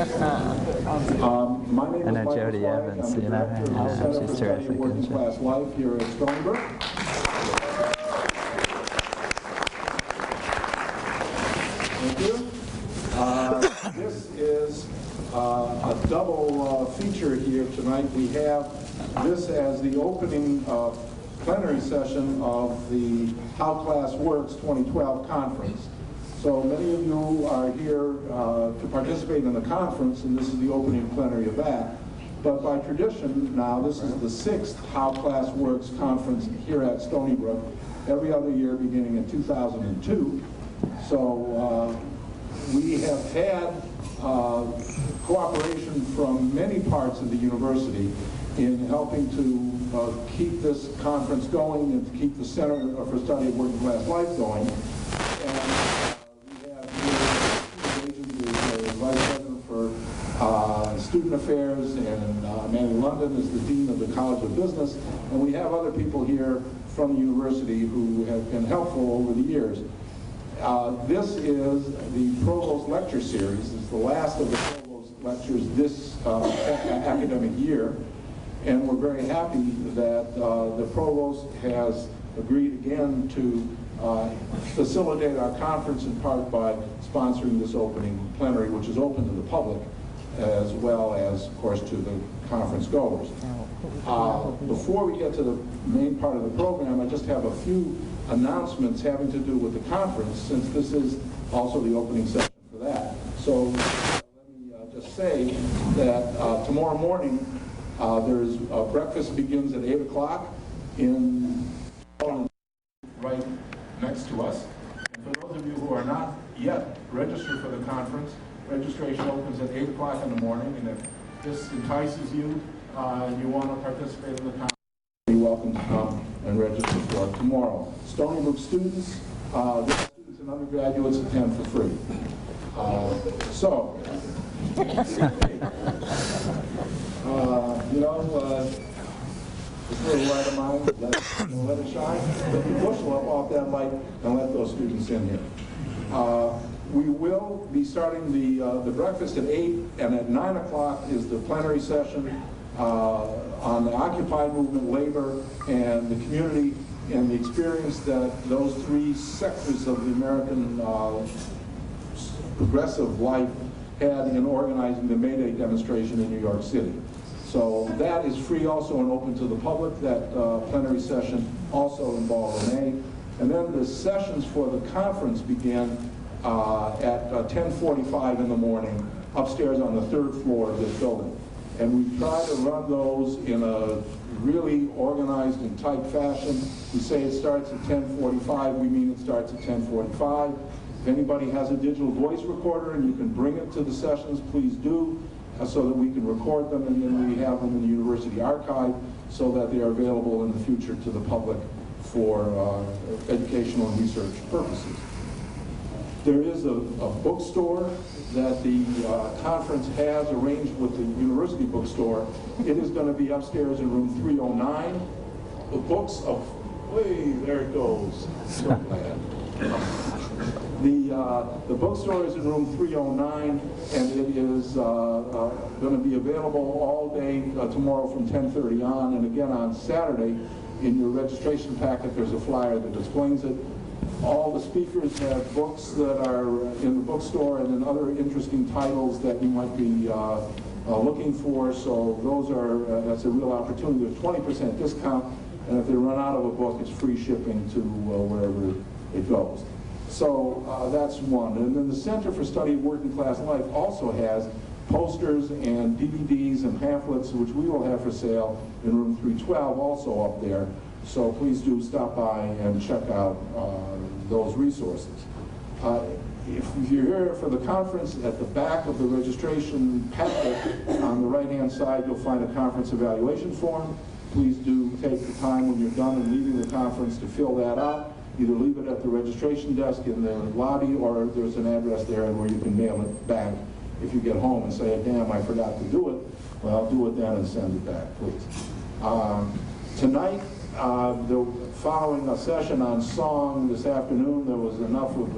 My name is Michael Jody Flag. Evans, I'm the director of the Center for she's Study of terrific, Working isn't she? Class Life here at Stony Brook. Thank you. This is a double feature here tonight. We have this as the opening plenary session of the How Class Works 2012 conference. So many of you are here to participate in the conference, and this is the opening plenary of that. But by tradition now, this is the 6th How Class Works conference here at Stony Brook, every other year beginning in 2002. So we have had cooperation from many parts of the university in helping to keep this conference going and to keep the Center for Study of Working Class Life going. And we have here the Vice President for Student Affairs, and Manny London is the Dean of the College of Business, and we have other people here from the university who have been helpful over the years. This is the Provost Lecture Series. It's the last of the Provost Lectures this academic year, and we're very happy that the Provost has agreed again to facilitate our conference in part by sponsoring this opening plenary, which is open to the public as well as, of course, to the conference goers. Before we get to the main part of the program, I just have a few announcements having to do with the conference, since this is also the opening session for that. So let me just say that tomorrow morning there's breakfast begins at 8 o'clock in right next to us. And for those of you who are not yet registered for the conference, registration opens at 8 o'clock in the morning, and if this entices you and you want to participate in the conference, you're welcome to come and register for it tomorrow. Stony Brook students, students and undergraduates attend for free. This little light of mine, let it shine. Let the bushel up off that light and let those students in here. We will be starting the breakfast at 8, and at 9 o'clock is the plenary session on the Occupy movement, labor, and the community, and the experience that those three sectors of the American progressive life had in organizing the May Day demonstration in New York City. So that is free also and open to the public. That plenary session also involved Renee. And then the sessions for the conference begin at 10:45 in the morning upstairs on the 3rd floor of this building. And we try to run those in a really organized and tight fashion. We say it starts at 10:45, we mean it starts at 10:45. If anybody has a digital voice recorder and you can bring it to the sessions, please do, so that we can record them, and then we have them in the university archive so that they are available in the future to the public for educational and research purposes. There is a bookstore that the conference has arranged with the university bookstore. It is going to be upstairs in room 309. The books of, there it goes. So glad. The bookstore is in room 309, and it is going to be available all day tomorrow from 10:30 on, and again on Saturday. In your registration packet, there's a flyer that explains it. All the speakers have books that are in the bookstore, and then other interesting titles that you might be looking for. So those that's a real opportunity. There's 20% discount, and if they run out of a book, it's free shipping to wherever it goes. So that's one. And then the Center for Study of Working Class Life also has posters and DVDs and pamphlets, which we will have for sale in room 312, also up there. So please do stop by and check out those resources. If you're here for the conference, at the back of the registration packet on the right-hand side, you'll find a conference evaluation form. Please do take the time when you're done and leaving the conference to fill that out. Either leave it at the registration desk in the lobby, or there's an address there where you can mail it back if you get home and say, damn, I forgot to do it. Well, do it then and send it back, please. Tonight, Following a session on song this afternoon, there was enough of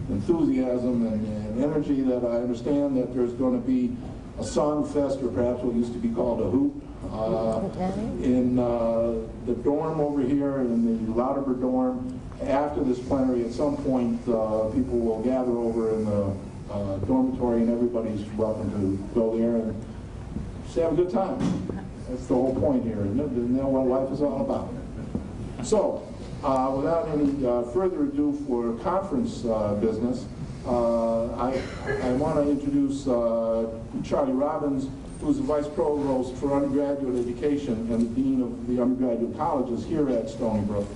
enthusiasm and energy that I understand that there's going to be a song fest, or perhaps what used to be called a hoop, in the dorm over here, in the Lauterbur dorm. After this plenary, at some point, people will gather over in the dormitory, and everybody's welcome to go there and just have a good time. That's the whole point here, isn't it? Isn't that what life is all about? So, without any further ado for conference business, I want to introduce Charlie Robbins, who's the Vice Provost for Undergraduate Education and the Dean of the Undergraduate Colleges here at Stony Brook.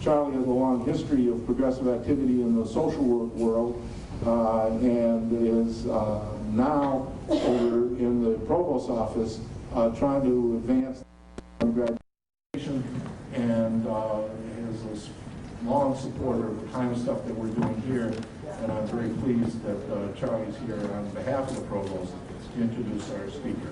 Charlie has a long history of progressive activity in the social world and is now over in the Provost's office trying to advance undergraduate education, and is a long supporter of the kind of stuff that we're doing here. And I'm very pleased that Charlie's here on behalf of the Provost to introduce our speaker.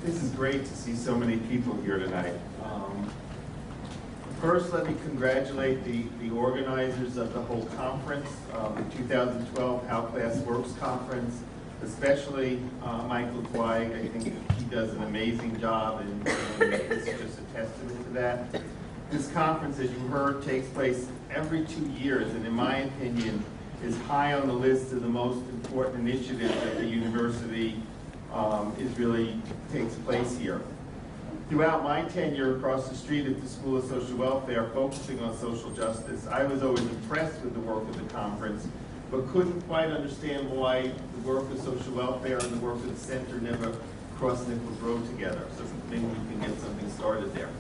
This is great to see so many people here tonight. First, let me congratulate the organizers of the whole conference, the 2012 How Class Works Conference, especially Michael Zweig. I think he does an amazing job, and this is just a testament to that. This conference, as you heard, takes place every 2 years, and in my opinion, is high on the list of the most important initiatives that the university takes place here. Throughout my tenure across the street at the School of Social Welfare, focusing on social justice, I was always impressed with the work of the conference, but couldn't quite understand why the work of social welfare and the work of the center never crossed Nichols Road together. So maybe we can get something started there.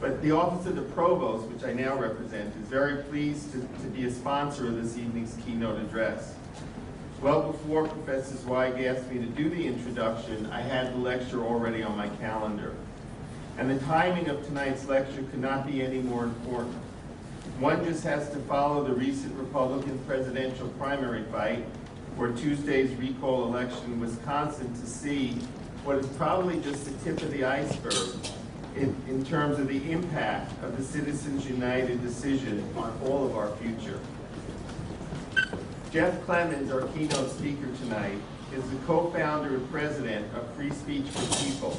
But the Office of the Provost, which I now represent, is very pleased to be a sponsor of this evening's keynote address. Well before Professor Zweig asked me to do the introduction, I had the lecture already on my calendar. And the timing of tonight's lecture could not be any more important. One just has to follow the recent Republican presidential primary fight or Tuesday's recall election in Wisconsin to see what is probably just the tip of the iceberg in terms of the impact of the Citizens United decision on all of our future. Jeff Clements, our keynote speaker tonight, is the co-founder and president of Free Speech for People,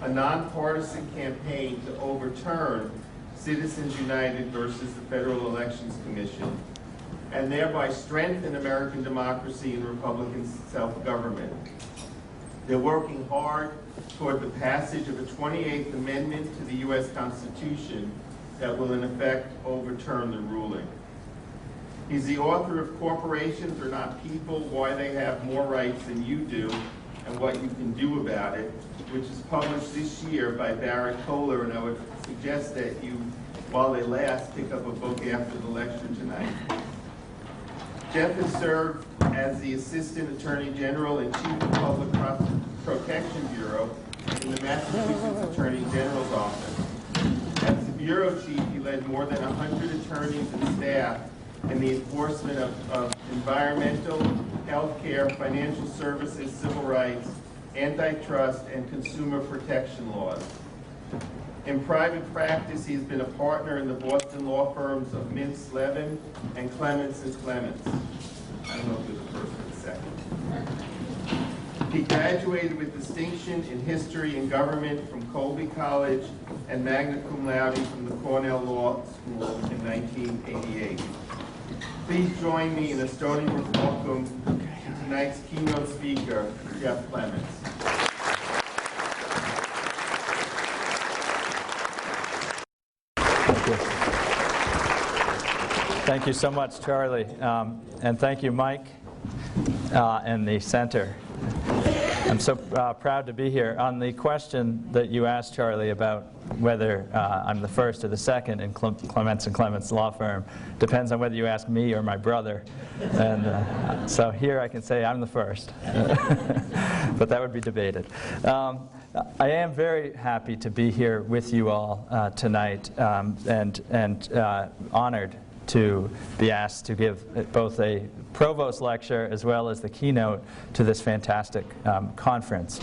a nonpartisan campaign to overturn Citizens United versus the Federal Elections Commission, and thereby strengthen American democracy and Republican self-government. They're working hard toward the passage of a 28th Amendment to the U.S. Constitution that will in effect overturn the ruling. He's the author of Corporations Are Not People, Why They Have More Rights Than You Do, and What You Can Do About It, which is published this year by Barrett Kohler, and I would suggest that you, while they last, pick up a book after the lecture tonight. Jeff has served as the Assistant Attorney General and Chief of Public Protection Bureau in the Massachusetts Attorney General's office. As the Bureau Chief, he led more than 100 attorneys and staff in the enforcement of environmental, healthcare, financial services, civil rights, antitrust, and consumer protection laws. In private practice, he's been a partner in the Boston law firms of Mintz Levin and Clements & Clements. I don't know if there's a first and a second. He graduated with distinction in history and government from Colby College and magna cum laude from the Cornell Law School in 1988. Please join me in a Stony Brook welcome to tonight's keynote speaker, Jeff Clements. Thank you so much, Charlie. And thank you, Mike, and the center. I'm so proud to be here. On the question that you asked, Charlie, about whether I'm the first or the second in Clements & Clements law firm, depends on whether you ask me or my brother. And so here I can say I'm the first. But that would be debated. I am very happy to be here with you all tonight, and honored to be asked to give both a provost lecture as well as the keynote to this fantastic conference.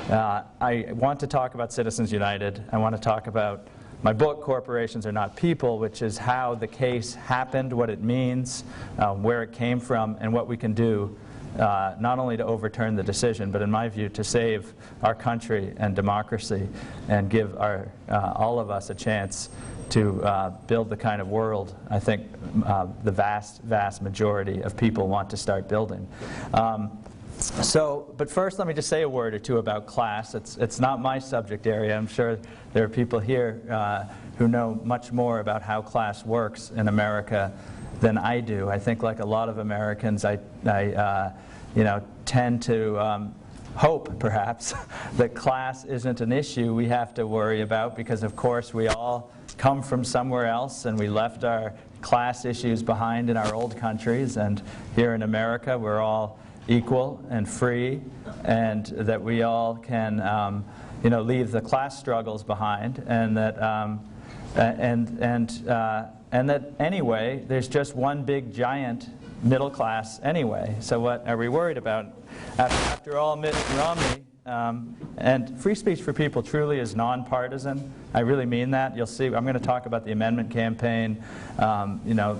I want to talk about Citizens United. I want to talk about my book, Corporations Are Not People, which is how the case happened, what it means, where it came from, and what we can do not only to overturn the decision, but in my view, to save our country and democracy and give all of us a chance to build the kind of world I think the vast majority of people want to start building. But first let me just say a word or two about class. It's not my subject area. I'm sure there are people here who know much more about how class works in America than I do. I think like a lot of Americans, I tend to hope, perhaps, that class isn't an issue we have to worry about because, of course, we all come from somewhere else and we left our class issues behind in our old countries, and here in America we're all equal and free, and that we all can leave the class struggles behind, and that and that anyway there's just one big giant middle class anyway. So what are we worried about? After all, Mitt Romney and free speech for people truly is nonpartisan. I really mean that. You'll see. I'm going to talk about the amendment campaign. Of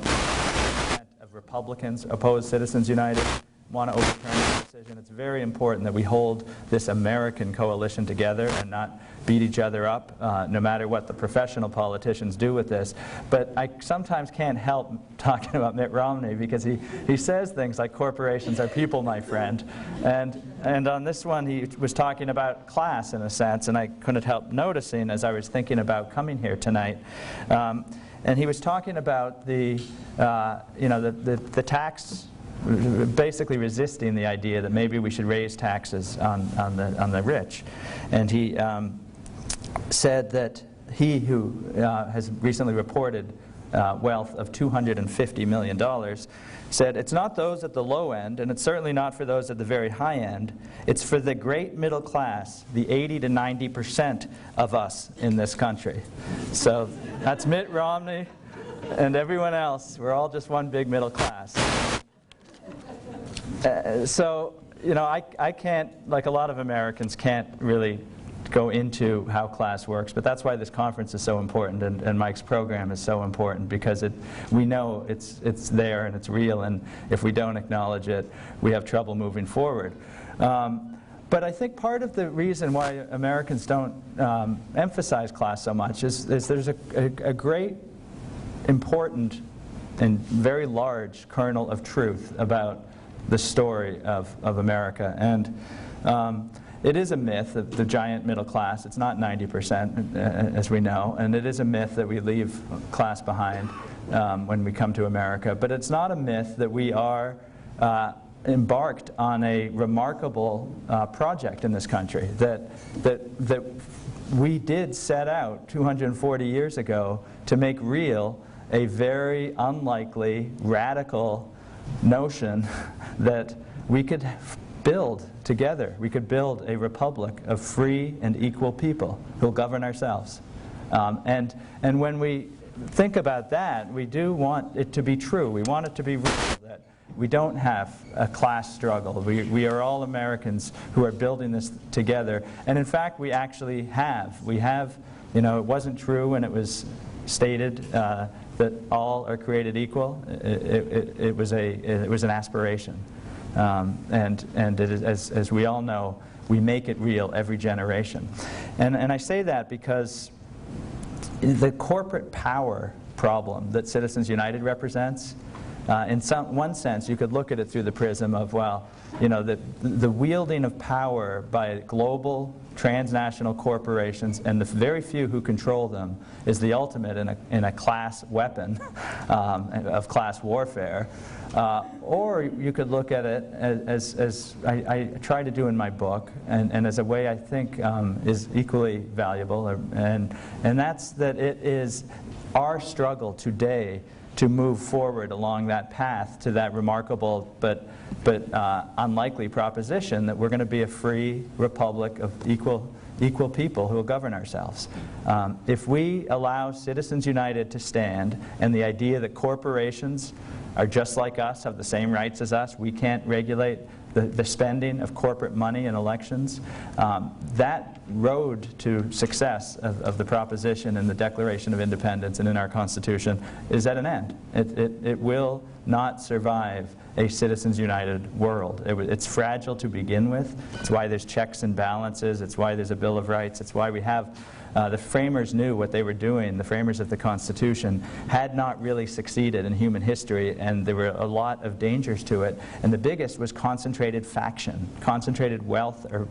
Republicans oppose Citizens United, want to overturn the decision. It's very important that we hold this American coalition together and not beat each other up, no matter what the professional politicians do with this. But I sometimes can't help talking about Mitt Romney because he says things like corporations are people, my friend. And on this one he was talking about class in a sense, and I couldn't help noticing as I was thinking about coming here tonight. And he was talking about the tax, basically resisting the idea that maybe we should raise taxes on the rich. And he said that he who has recently reported wealth of $250 million said it's not those at the low end, and it's certainly not for those at the very high end. It's for the great middle class, the 80 to 90% of us in this country. So that's Mitt Romney and everyone else. We're all just one big middle class. I can't, like a lot of Americans, can't really go into how class works, but that's why this conference is so important, and Mike's program is so important, because we know it's there and it's real, and if we don't acknowledge it, we have trouble moving forward. But I think part of the reason why Americans don't emphasize class so much is there's a great, important, and very large kernel of truth about the story of America. And it is a myth of the giant middle class. It's not 90%, as we know, and it is a myth that we leave class behind when we come to America. But it's not a myth that we are embarked on a remarkable project in this country, that we did set out 240 years ago to make real a very unlikely, radical notion that we could build together. We could build a republic of free and equal people who'll govern ourselves. And when we think about that, we do want it to be true. We want it to be real, that we don't have a class struggle. We are all Americans who are building this together. And in fact, we actually have. We have, it wasn't true when it was stated that all are created equal. It was an aspiration. And it is, as we all know, we make it real every generation. And I say that because the corporate power problem that Citizens United represents, in one sense, you could look at it through the prism of, the wielding of power by global transnational corporations and the very few who control them is the ultimate in a class weapon of class warfare. Or you could look at it as I try to do in my book, and as a way I think is equally valuable, and that's that it is our struggle today to move forward along that path to that remarkable but unlikely proposition that we're going to be a free republic of equal equal people who will govern ourselves. If we allow Citizens United to stand, and the idea that corporations are just like us, have the same rights as us, we can't regulate the spending of corporate money in elections, that road to success of the proposition in the Declaration of Independence and in our Constitution is at an end. It will not survive a Citizens United world. It's fragile to begin with. It's why there's checks and balances. It's why there's a Bill of Rights. It's why we have the framers knew what they were doing. The framers of the Constitution had not really succeeded in human history, and there were a lot of dangers to it. And the biggest was concentrated faction, concentrated wealth or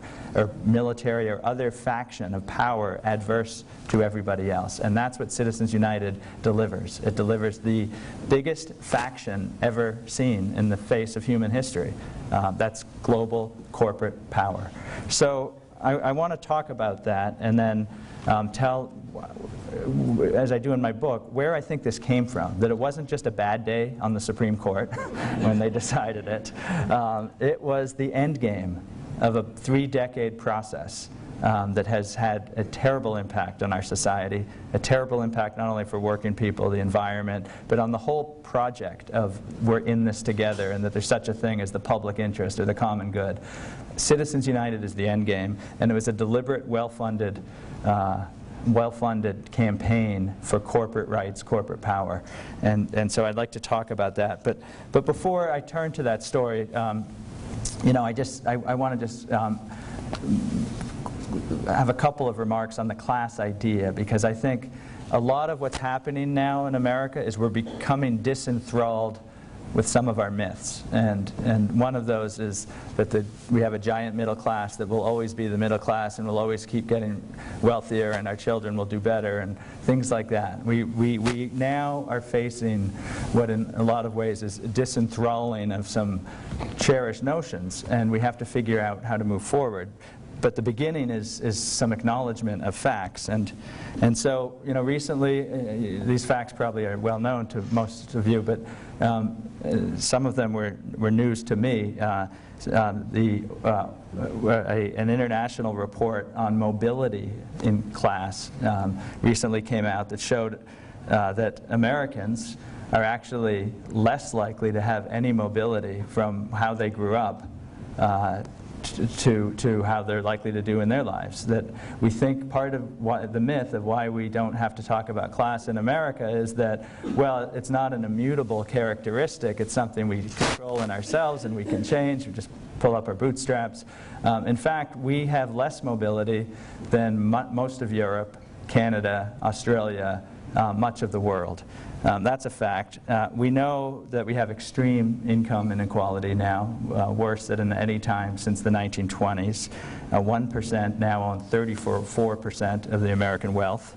military or other faction of power adverse to everybody else. And that's what Citizens United delivers. It delivers the biggest faction ever seen in the face of human history. That's global corporate power. So I want to talk about that and then tell, as I do in my book, where I think this came from. That it wasn't just a bad day on the Supreme Court when they decided it. It was the end game of a 3-decade process that has had a terrible impact on our society, a terrible impact not only for working people, the environment, but on the whole project of we're in this together and that there's such a thing as the public interest or the common good. Citizens United is the end game, and it was a deliberate, well-funded campaign for corporate rights, corporate power. And so I'd like to talk about that. But before I turn to that story, you know, I want to just have a couple of remarks on the class idea, because I think a lot of what's happening now in America is we're becoming disenthralled with some of our myths. And one of those is that we have a giant middle class that will always be the middle class and will always keep getting wealthier, and our children will do better, and things like that. We now are facing what in a lot of ways is disenthralling of some cherished notions, and we have to figure out how to move forward. But the beginning is some acknowledgement of facts. And so, you know, recently, these facts probably are well known to most of you, but some of them were news to me. An international report on mobility in class recently came out that showed that Americans are actually less likely to have any mobility from how they grew up to how they're likely to do in their lives. That we think part of the myth of why we don't have to talk about class in America is that, well, it's not an immutable characteristic, it's something we control in ourselves and we can change, we just pull up our bootstraps. In fact, we have less mobility than most of Europe, Canada, Australia, much of the world. That's a fact. We know that we have extreme income inequality now, worse than any time since the 1920s. 1% now own 34% of the American wealth.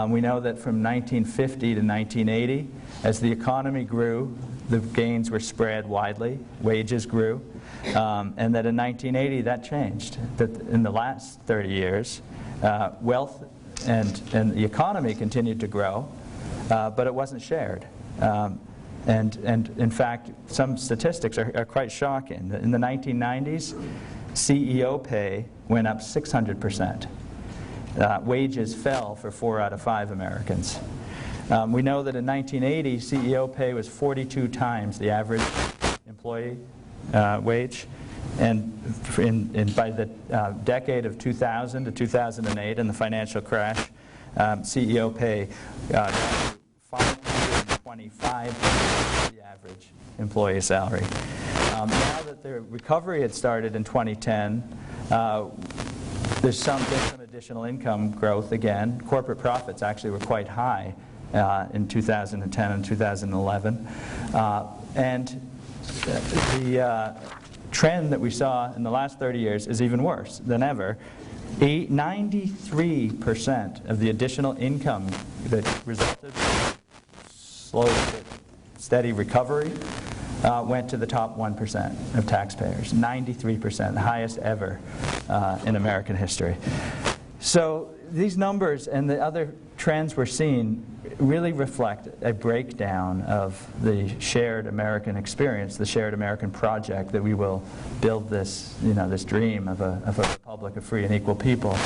We know that from 1950 to 1980, as the economy grew, the gains were spread widely, wages grew, and that in 1980 that changed. That in the last 30 years, wealth and the economy continued to grow, but it wasn't shared. And in fact, some statistics are quite shocking. In the 1990s, CEO pay went up 600%. Wages fell for 4 out of 5 Americans. We know that in 1980, CEO pay was 42 times the average employee wage. And by the decade of 2000 to 2008 and the financial crash, CEO pay 525 times the average employee salary. Now that the recovery had started in 2010, there's some additional income growth again. Corporate profits actually were quite high in 2010 and 2011. And the trend that we saw in the last 30 years is even worse than ever. 93% of the additional income that resulted from slow but steady recovery went to the top 1% of taxpayers. 93%, the highest ever in American history. So these numbers and the other trends we're seeing really reflect a breakdown of the shared American experience, the shared American project that we will build this, this dream of a republic of free and equal people.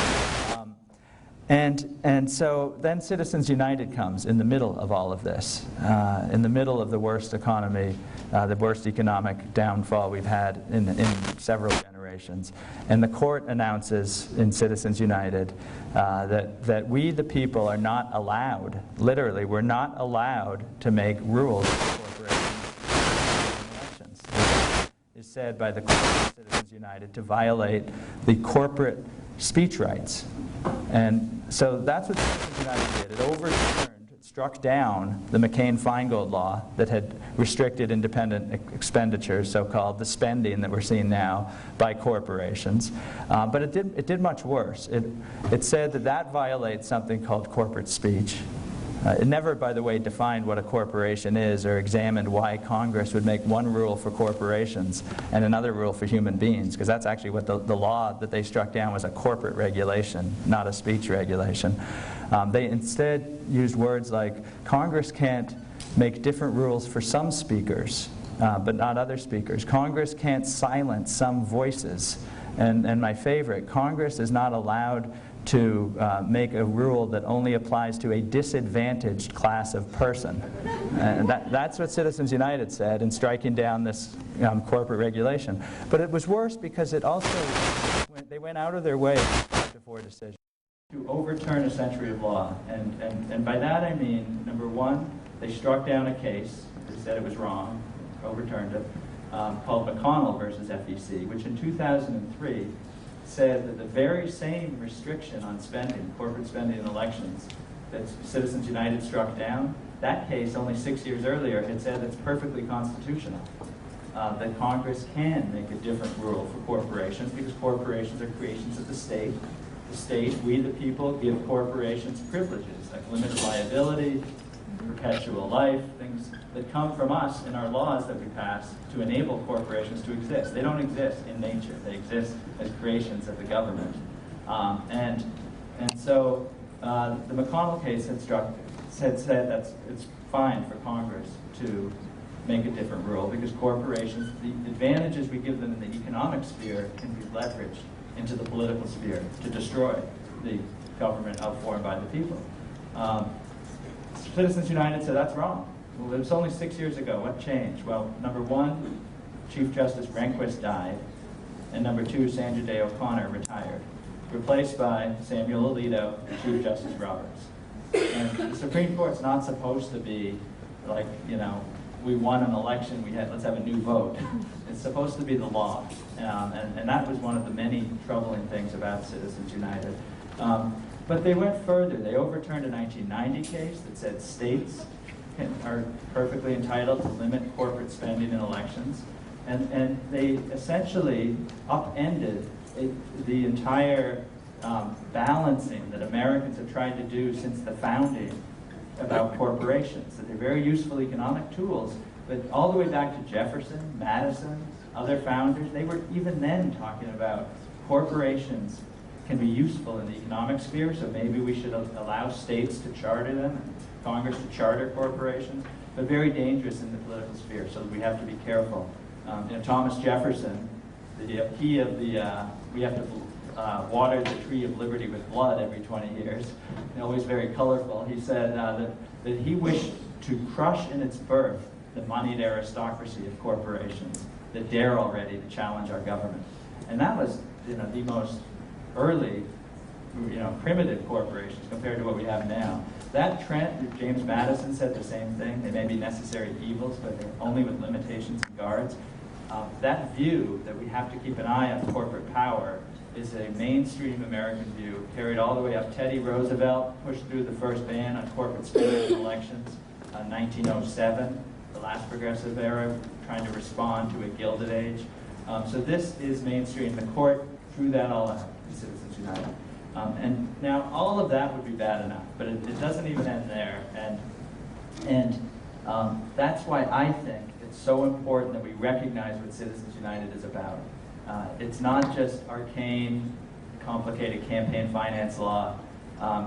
And so then Citizens United comes in the middle of all of this, in the middle of the worst economy, the worst economic downfall we've had in several generations. And the court announces in Citizens United that we, the people, are not allowed, literally, we're not allowed to make rules for corporations in elections. It is said by the court of Citizens United to violate the corporate speech rights. And so that's what Citizens United did. It overturned, it struck down the McCain-Feingold law that had restricted independent expenditures, so-called the spending that we're seeing now by corporations. But it did much worse. It said that violates something called corporate speech. It never, by the way, defined what a corporation is or examined why Congress would make one rule for corporations and another rule for human beings, because that's actually what the law that they struck down was, a corporate regulation, not a speech regulation. They instead used words like, Congress can't make different rules for some speakers, but not other speakers. Congress can't silence some voices. And my favorite, Congress is not allowed to make a rule that only applies to a disadvantaged class of person. And that's what Citizens United said in striking down this corporate regulation. But it was worse because it also, they went out of their way before a decision to overturn a century of law. And by that I mean, number one, they struck down a case, they said it was wrong, overturned it, called McConnell versus FEC, which in 2003 said that the very same restriction on spending, corporate spending in elections, that Citizens United struck down, that case only 6 years earlier had said it's perfectly constitutional. That Congress can make a different rule for corporations because corporations are creations of the state. The state, we the people, give corporations privileges like limited liability, perpetual life, things that come from us in our laws that we pass to enable corporations to exist. They don't exist in nature. They exist as creations of the government. And so the McConnell case had said that it's fine for Congress to make a different rule because corporations, the advantages we give them in the economic sphere can be leveraged into the political sphere to destroy the government outformed by the people. Citizens United said that's wrong. Well, it was only 6 years ago. What changed? Well, number one, Chief Justice Rehnquist died, and number two, Sandra Day O'Connor retired, replaced by Samuel Alito and Chief Justice Roberts. And the Supreme Court's not supposed to be like, we won an election, let's have a new vote. It's supposed to be the law. And that was one of the many troubling things about Citizens United. But they went further. They overturned a 1990 case that said states are perfectly entitled to limit corporate spending in elections. And they essentially upended the entire balancing that Americans have tried to do since the founding about corporations. That they're very useful economic tools, but all the way back to Jefferson, Madison, other founders, they were even then talking about corporations can be useful in the economic sphere, so maybe we should allow states to charter them, and Congress to charter corporations, but very dangerous in the political sphere, so we have to be careful. Thomas Jefferson, the key of the, we have to water the tree of liberty with blood every 20 years, always very colorful. He said that he wished to crush in its birth the moneyed aristocracy of corporations that dare already to challenge our government. And that was the most early, primitive corporations compared to what we have now. That trend, James Madison said the same thing, they may be necessary evils, but they're only with limitations and guards. That view that we have to keep an eye on corporate power is a mainstream American view, carried all the way up. Teddy Roosevelt pushed through the first ban on corporate spending in elections in 1907, the last progressive era, trying to respond to a Gilded Age. So this is mainstream. The court threw that all out in Citizens United. And now all of that would be bad enough, but it doesn't even end there. And that's why I think it's so important that we recognize what Citizens United is about. It's not just arcane, complicated campaign finance law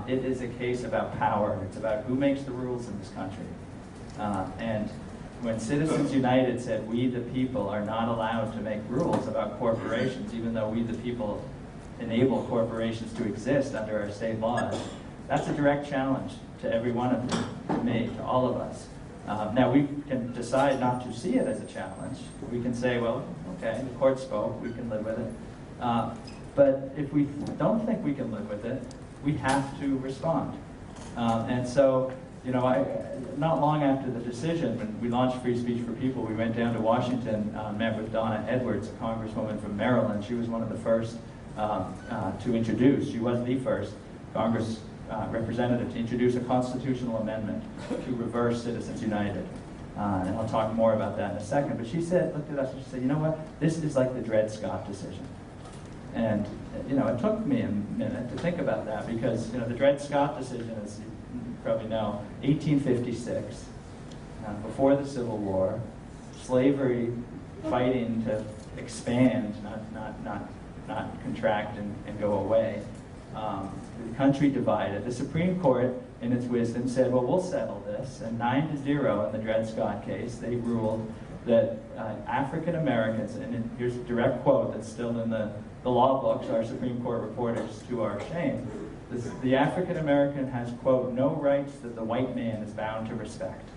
It is a case about power. It's about who makes the rules in this country. And when Citizens United said, we the people are not allowed to make rules about corporations, even though we the people enable corporations to exist under our state laws, that's a direct challenge to every one of you, to me, to all of us. Now, we can decide not to see it as a challenge. We can say, well, okay, the court spoke, we can live with it. But if we don't think we can live with it, we have to respond. And so, you know, not long after the decision, when we launched Free Speech for People, we went down to Washington, met with Donna Edwards, a congresswoman from Maryland. She was one of the first to introduce, she was the first Congress representative to introduce a constitutional amendment to reverse Citizens United. And I'll talk more about that in a second. But she said, looked at us and she said, you know what, this is like the Dred Scott decision. And you know, it took me a minute to think about that because you know the Dred Scott decision, as you probably know, 1856, before the Civil War, slavery fighting to expand, not contract and go away. The country divided. The Supreme Court, in its wisdom, said, well, we'll settle this. And 9-0 in the Dred Scott case, they ruled that African Americans, and here's a direct quote that's still in the law books, our Supreme Court reporters, to our shame, the African American has, quote, no rights that the white man is bound to respect.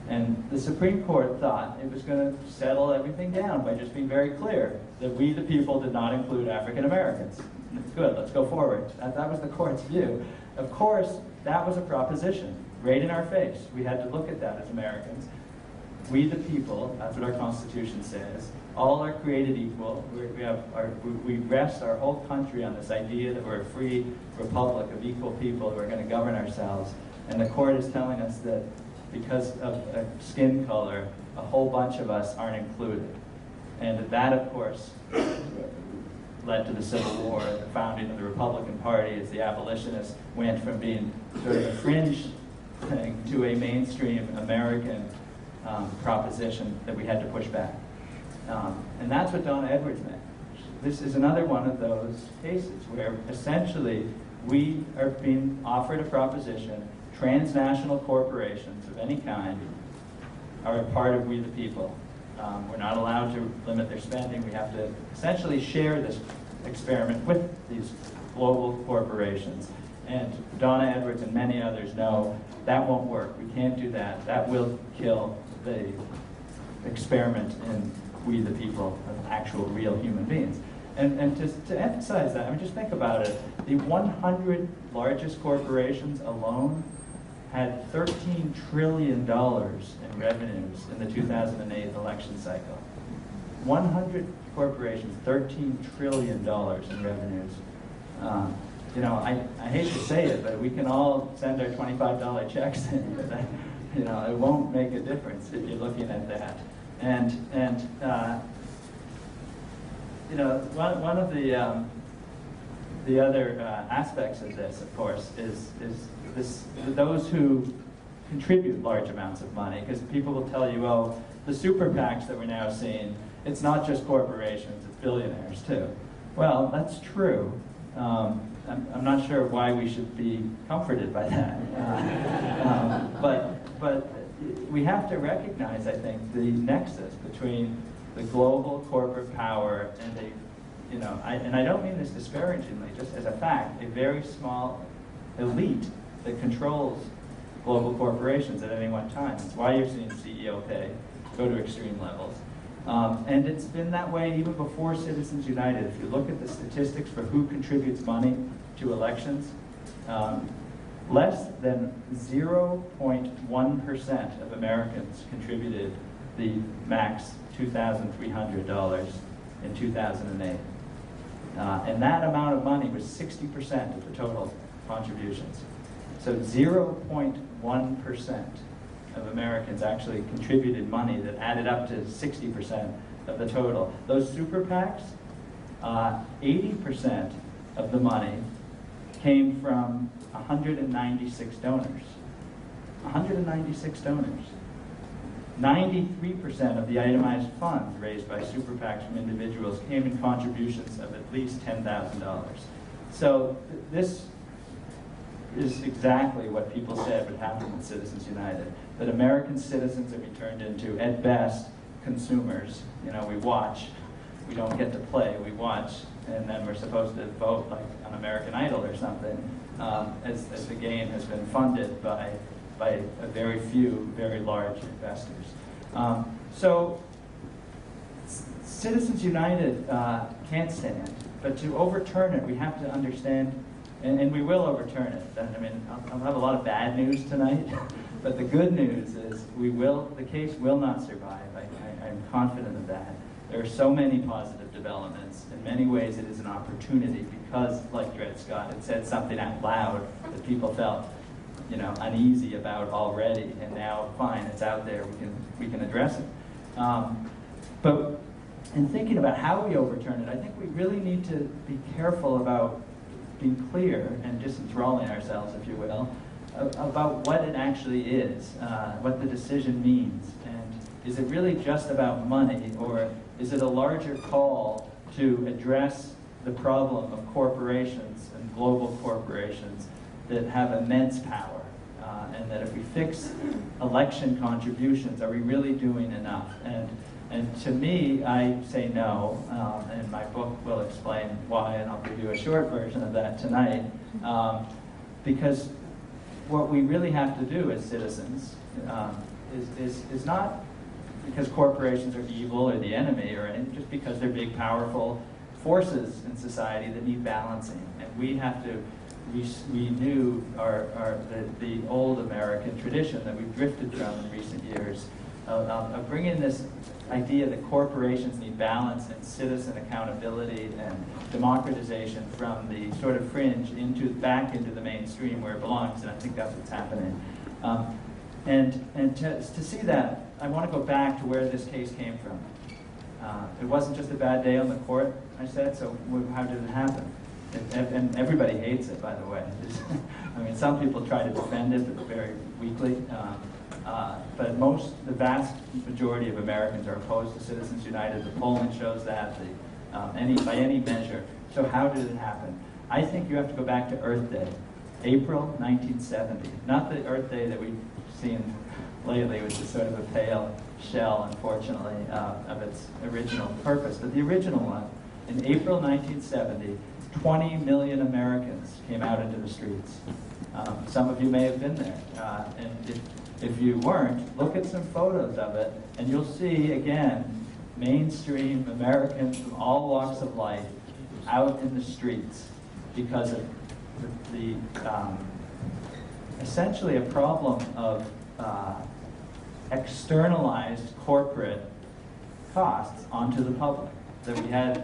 And the Supreme Court thought it was going to settle everything down by just being very clear that we, the people, did not include African Americans. Good, let's go forward. That was the court's view. Of course, that was a proposition, right in our face. We had to look at that as Americans. We, the people, that's what our Constitution says, all are created equal. We rest our whole country on this idea that we're a free republic of equal people who are going to govern ourselves. And the court is telling us that because of skin color, a whole bunch of us aren't included. And that, of course, led to the Civil War, the founding of the Republican Party, as the abolitionists went from being sort of a fringe thing to a mainstream American proposition that we had to push back. And that's what Donna Edwards meant. This is another one of those cases where essentially we are being offered a proposition, transnational corporations of any kind are a part of we the people. We're not allowed to limit their spending. We have to essentially share this experiment with these global corporations. And Donna Edwards and many others know that won't work. We can't do that. That will kill the experiment in we the people of actual real human beings. And to emphasize that, I mean, just think about it. The 100 largest corporations alone had $13 trillion in revenues in the 2008 election cycle. 100 corporations, $13 trillion in revenues. You know, I hate to say it, but we can all send our $25 checks in, but you know, it won't make a difference if you're looking at that. And you know, one of the other aspects of this, of course, is those who contribute large amounts of money, because people will tell you, well, the super PACs that we're now seeing, it's not just corporations, it's billionaires too. Well, that's true. I'm not sure why we should be comforted by that. But we have to recognize, I think, the nexus between the global corporate power and you know, and I don't mean this disparagingly, just as a fact, a very small elite that controls global corporations at any one time. It's why you're seeing CEO pay go to extreme levels. And it's been that way even before Citizens United. If you look at the statistics for who contributes money to elections, less than 0.1% of Americans contributed the max $2,300 in 2008. And that amount of money was 60% of the total contributions. So 0.1% of Americans actually contributed money that added up to 60% of the total. Those super PACs, 80% of the money came from 196 donors. 196 donors. 93% of the itemized funds raised by super PACs from individuals came in contributions of at least $10,000. So this is exactly what people said would happen with Citizens United. That American citizens are turned into, at best, consumers. You know, we watch, we don't get to play, we watch, and then we're supposed to vote like on American Idol or something, as the game has been funded by a very few, very large investors. So Citizens United can't stand, but to overturn it, we have to understand, and we will overturn it. I mean, I'll have a lot of bad news tonight, but the good news is the case will not survive. I'm confident of that. There are so many positive developments. In many ways, it is an opportunity because, like Dred Scott, it said something out loud that people felt, you know, uneasy about already, and now, fine, it's out there. We can address it. But in thinking about how we overturn it, I think we really need to be careful about being clear and just enthralling ourselves, if you will, about what it actually is, what the decision means, and is it really just about money, or is it a larger call to address the problem of corporations and global corporations that have immense power, and that if we fix election contributions, are we really doing enough? And to me, I say no, and my book will explain why, and I'll give you a short version of that tonight, because what we really have to do as citizens is not because corporations are evil or the enemy, or just because they're big, powerful forces in society that need balancing. And we have to renew the old American tradition that we've drifted from in recent years of bringing this idea that corporations need balance and citizen accountability and democratization from the sort of fringe back into the mainstream where it belongs, and I think that's what's happening. And to see that, I want to go back to where this case came from. It wasn't just a bad day on the court, I said, so how did it happen? And everybody hates it, by the way. I mean, some people try to defend it, but very weakly. But the vast majority of Americans are opposed to Citizens United. The polling shows that, by any measure. So how did it happen? I think you have to go back to Earth Day, April 1970. Not the Earth Day that we've seen lately, which is sort of a pale shell, unfortunately, of its original purpose. But the original one, in April 1970, 20 million Americans came out into the streets. Some of you may have been there. And if you weren't, look at some photos of it, and you'll see, again, mainstream Americans from all walks of life out in the streets because of essentially a problem of externalized corporate costs onto the public. That we had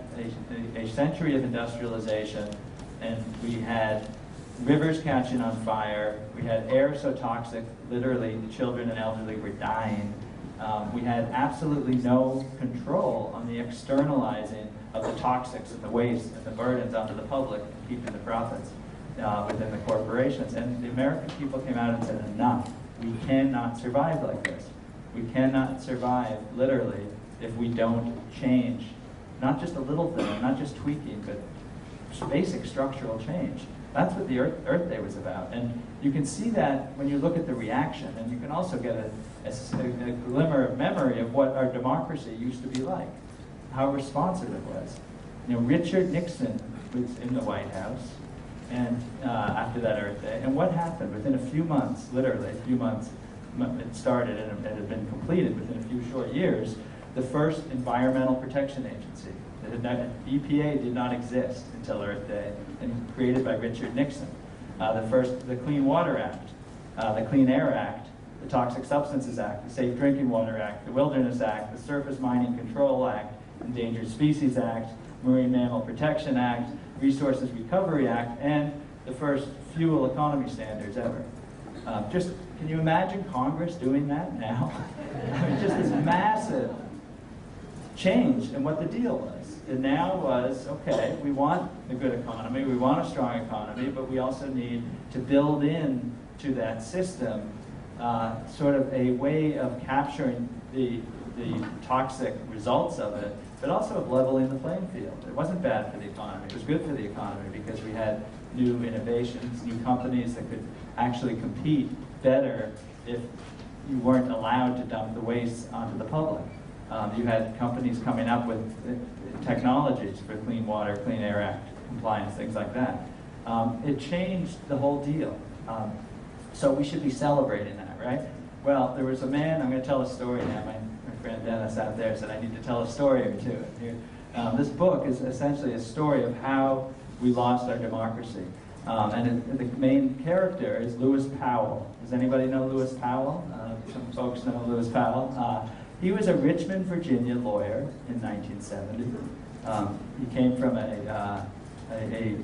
a century of industrialization, and we had rivers catching on fire, we had air so toxic, literally the children and elderly were dying. We had absolutely no control on the externalizing of the toxics and the waste and the burdens onto the public, and keeping the profits within the corporations. And the American people came out and said, enough. We cannot survive like this. We cannot survive, literally, if we don't change. Not just a little thing, not just tweaking, but basic structural change. That's what the Earth Day was about. And you can see that when you look at the reaction, and you can also get a glimmer of memory of what our democracy used to be like, how responsive it was. You know, Richard Nixon was in the White House, and after that Earth Day, and what happened? Within a few months, literally a few months, it started and it had been completed within a few short years, the first Environmental Protection Agency. EPA did not exist until Earth Day, and created by Richard Nixon. The Clean Water Act, the Clean Air Act, the Toxic Substances Act, the Safe Drinking Water Act, the Wilderness Act, the Surface Mining Control Act, Endangered Species Act, Marine Mammal Protection Act, Resources Recovery Act, and the first fuel economy standards ever. Can you imagine Congress doing that now? I mean, just this massive change in what the deal was. And now was, okay, we want a good economy, we want a strong economy, but we also need to build in to that system sort of a way of capturing the toxic results of it, but also of leveling the playing field. It wasn't bad for the economy. It was good for the economy because we had new innovations, new companies that could actually compete better if you weren't allowed to dump the waste onto the public. You had companies coming up with technologies for Clean Water, Clean Air Act compliance, things like that. It changed the whole deal. So we should be celebrating that, right? Well, there was a man, I'm going to tell a story now. My friend Dennis out there said I need to tell a story or two. This book is essentially a story of how we lost our democracy. The main character is Lewis Powell. Does anybody know Lewis Powell? Some folks know Lewis Powell. He was a Richmond, Virginia lawyer in 1970. He came from a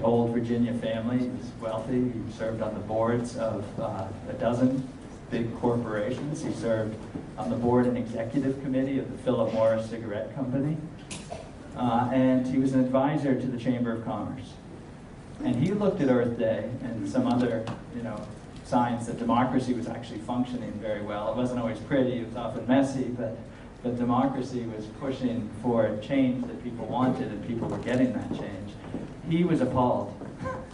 old Virginia family. He was wealthy. He served on the boards of a dozen big corporations. He served on the board and executive committee of the Philip Morris Cigarette Company. And he was an advisor to the Chamber of Commerce. And he looked at Earth Day and some other, signs that democracy was actually functioning very well. It wasn't always pretty, it was often messy, but democracy was pushing for change that people wanted, and people were getting that change. He was appalled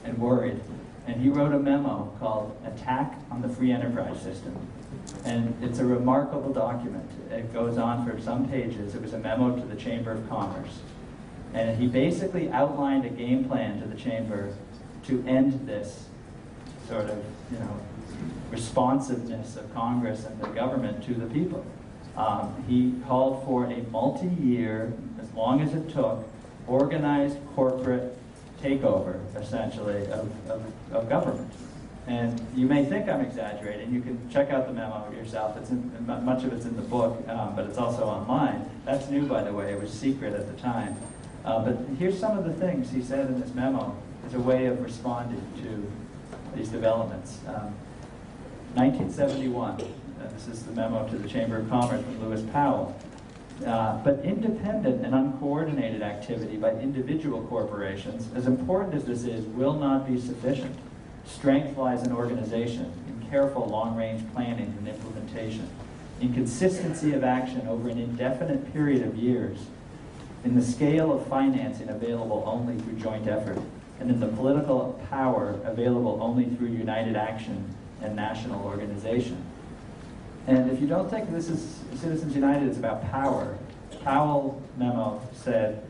and worried, and he wrote a memo called Attack on the Free Enterprise System. And it's a remarkable document. It goes on for some pages. It was a memo to the Chamber of Commerce. And he basically outlined a game plan to the Chamber to end this sort of, responsiveness of Congress and the government to the people. He called for a multi-year, as long as it took, organized corporate takeover, essentially, of government. And you may think I'm exaggerating. You can check out the memo yourself. Much of it's in the book, but it's also online. That's new, by the way. It was secret at the time. But here's some of the things he said in this memo as a way of responding to these developments. 1971, this is the memo to the Chamber of Commerce from Lewis Powell. But independent and uncoordinated activity by individual corporations, as important as this is, will not be sufficient. Strength lies in organization, in careful long-range planning and implementation, in consistency of action over an indefinite period of years, in the scale of financing available only through joint effort, and in the political power available only through united action and national organization. And if you don't think this is Citizens United is about power, Powell's memo said,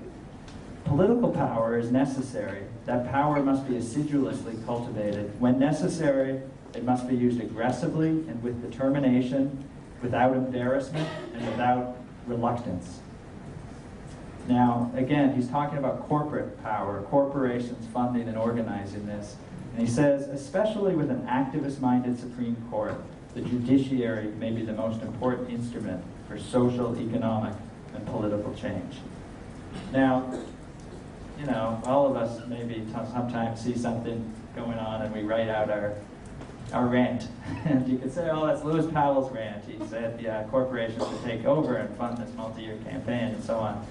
political power is necessary. That power must be assiduously cultivated. When necessary, it must be used aggressively and with determination, without embarrassment and without reluctance. Now, again, he's talking about corporate power, corporations funding and organizing this. And he says, especially with an activist-minded Supreme Court, the judiciary may be the most important instrument for social, economic, and political change. Now, all of us maybe sometimes see something going on and we write out our rant. And you could say, oh, that's Lewis Powell's rant. He said, yeah, corporations should take over and fund this multi-year campaign and so on.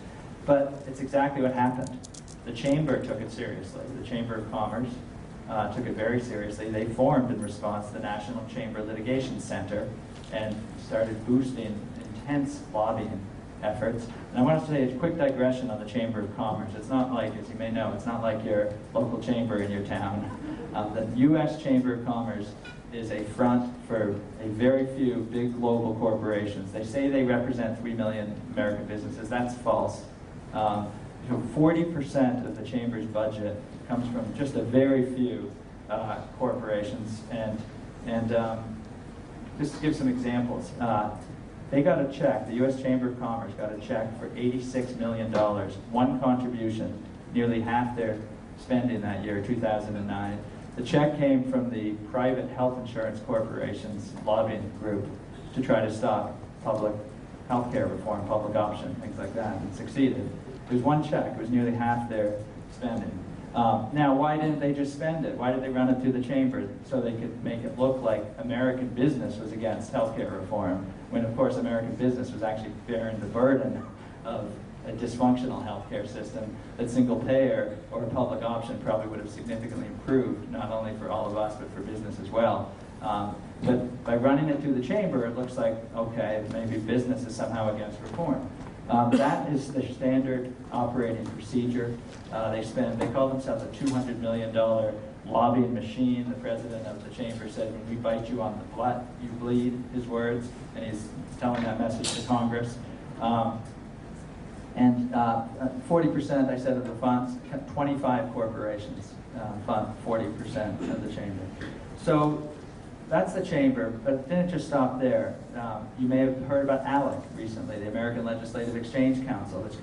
But it's exactly what happened. The Chamber took it seriously. The Chamber of Commerce took it very seriously. They formed in response to the National Chamber Litigation Center and started boosting intense lobbying efforts. And I want to say a quick digression on the Chamber of Commerce. It's not like, as you may know, it's not like your local chamber in your town. The U.S. Chamber of Commerce is a front for a very few big global corporations. They say they represent 3 million American businesses. That's false. 40% of the Chamber's budget comes from just a very few corporations. And just to give some examples, they got a check, the U.S. Chamber of Commerce got a check for $86 million, one contribution, nearly half their spending that year, 2009. The check came from the private health insurance corporation's lobbying group to try to stop public health care reform, public option, things like that, and succeeded. It was one check. It was nearly half their spending. Now, why didn't they just spend it? Why did they run it through the chamber? So they could make it look like American business was against healthcare reform, when of course American business was actually bearing the burden of a dysfunctional healthcare system that single payer or public option probably would have significantly improved, not only for all of us, but for business as well. But by running it through the chamber, it looks like, okay, maybe business is somehow against reform. That is the standard operating procedure. They call themselves a $200 million lobbying machine. The president of the chamber said, when we bite you on the butt, you bleed, his words, and he's telling that message to Congress. And 40%, I said, of the funds, 25 corporations fund 40% of the chamber. So that's the chamber, but it didn't just stop there. You may have heard about ALEC recently, the American Legislative Exchange Council, which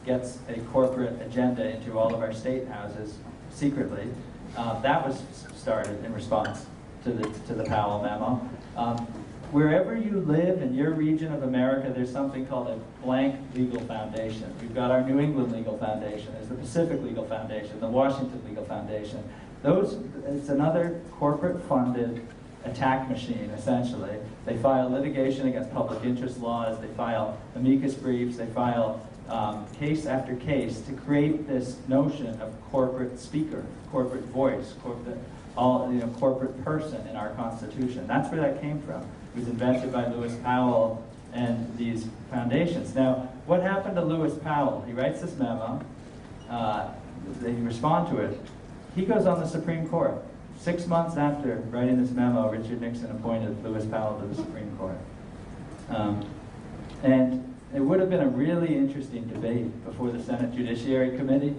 gets a corporate agenda into all of our state houses secretly. That was started in response to the Powell memo. Wherever you live in your region of America, there's something called a blank legal foundation. We've got our New England Legal Foundation, there's the Pacific Legal Foundation, the Washington Legal Foundation. It's another corporate-funded attack machine, essentially. They file litigation against public interest laws, they file amicus briefs, they file case after case to create this notion of corporate speaker, corporate voice, corporate person in our Constitution. That's where that came from. It was invented by Lewis Powell and these foundations. Now, what happened to Lewis Powell? He writes this memo, they respond to it. He goes on the Supreme Court. 6 months after writing this memo, Richard Nixon appointed Lewis Powell to the Supreme Court. And it would have been a really interesting debate before the Senate Judiciary Committee.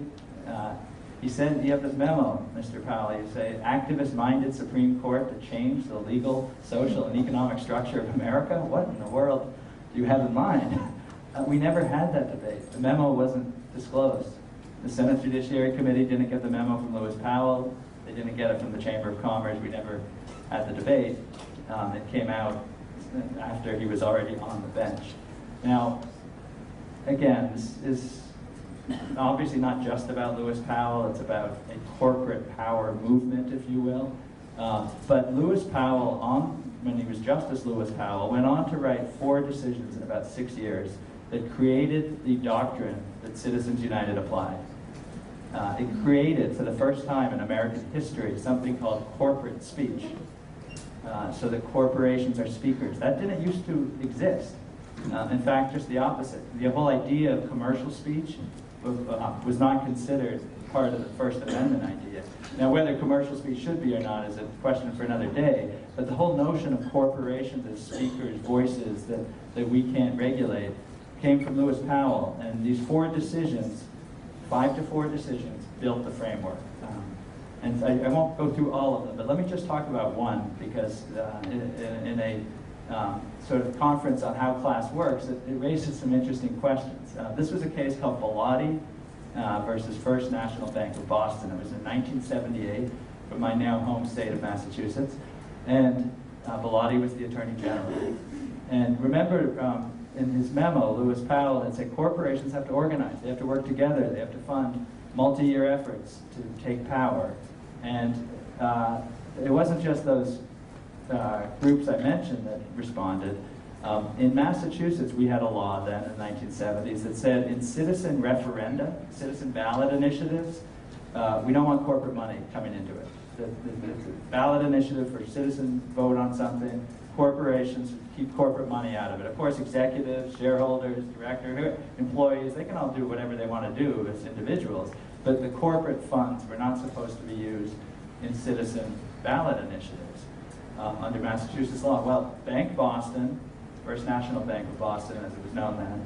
He said, you have this memo, Mr. Powell, you say, activist-minded Supreme Court to change the legal, social, and economic structure of America? What in the world do you have in mind? We never had that debate. The memo wasn't disclosed. The Senate Judiciary Committee didn't get the memo from Lewis Powell. They didn't get it from the Chamber of Commerce. We never had the debate. It came out after he was already on the bench. Now, again, this is obviously not just about Lewis Powell. It's about a corporate power movement, if you will. But Lewis Powell, when he was Justice Lewis Powell, went on to write 4 decisions in about 6 years that created the doctrine that Citizens United applied. It created, for the first time in American history, something called corporate speech. So that corporations are speakers. That didn't used to exist. In fact, just the opposite. The whole idea of commercial speech was not considered part of the First Amendment idea. Now, whether commercial speech should be or not is a question for another day, but the whole notion of corporations as speakers, voices that we can't regulate, came from Lewis Powell. And these 4 decisions, 5 to 4 decisions, built the framework. And I won't go through all of them, but let me just talk about one, because in a sort of conference on how class works, it raises some interesting questions. This was a case called Bellotti versus First National Bank of Boston. It was in 1978 from my now home state of Massachusetts. And Bellotti was the Attorney General. And remember, in his memo, Lewis Powell had said corporations have to organize, they have to work together, they have to fund multi-year efforts to take power. And it wasn't just those groups I mentioned that responded. In Massachusetts, we had a law then in the 1970s that said in citizen referenda, citizen ballot initiatives, we don't want corporate money coming into it. The ballot initiative for citizen vote on something, corporations keep corporate money out of it. Of course, executives, shareholders, directors, employees, they can all do whatever they want to do as individuals, but the corporate funds were not supposed to be used in citizen ballot initiatives under Massachusetts law. Well, Bank Boston, First National Bank of Boston as it was known then,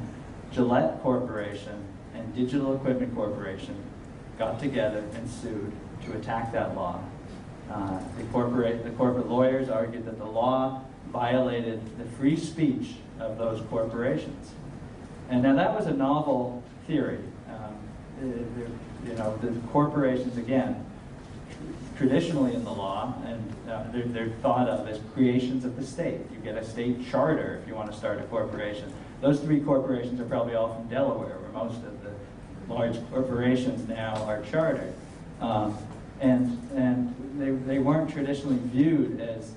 Gillette Corporation, and Digital Equipment Corporation got together and sued to attack that law. The corporate lawyers argued that the law violated the free speech of those corporations. And now that was a novel theory. The corporations, again, traditionally in the law, and they're thought of as creations of the state. You get a state charter if you want to start a corporation. Those 3 corporations are probably all from Delaware, where most of the large corporations now are chartered. And they weren't traditionally viewed as,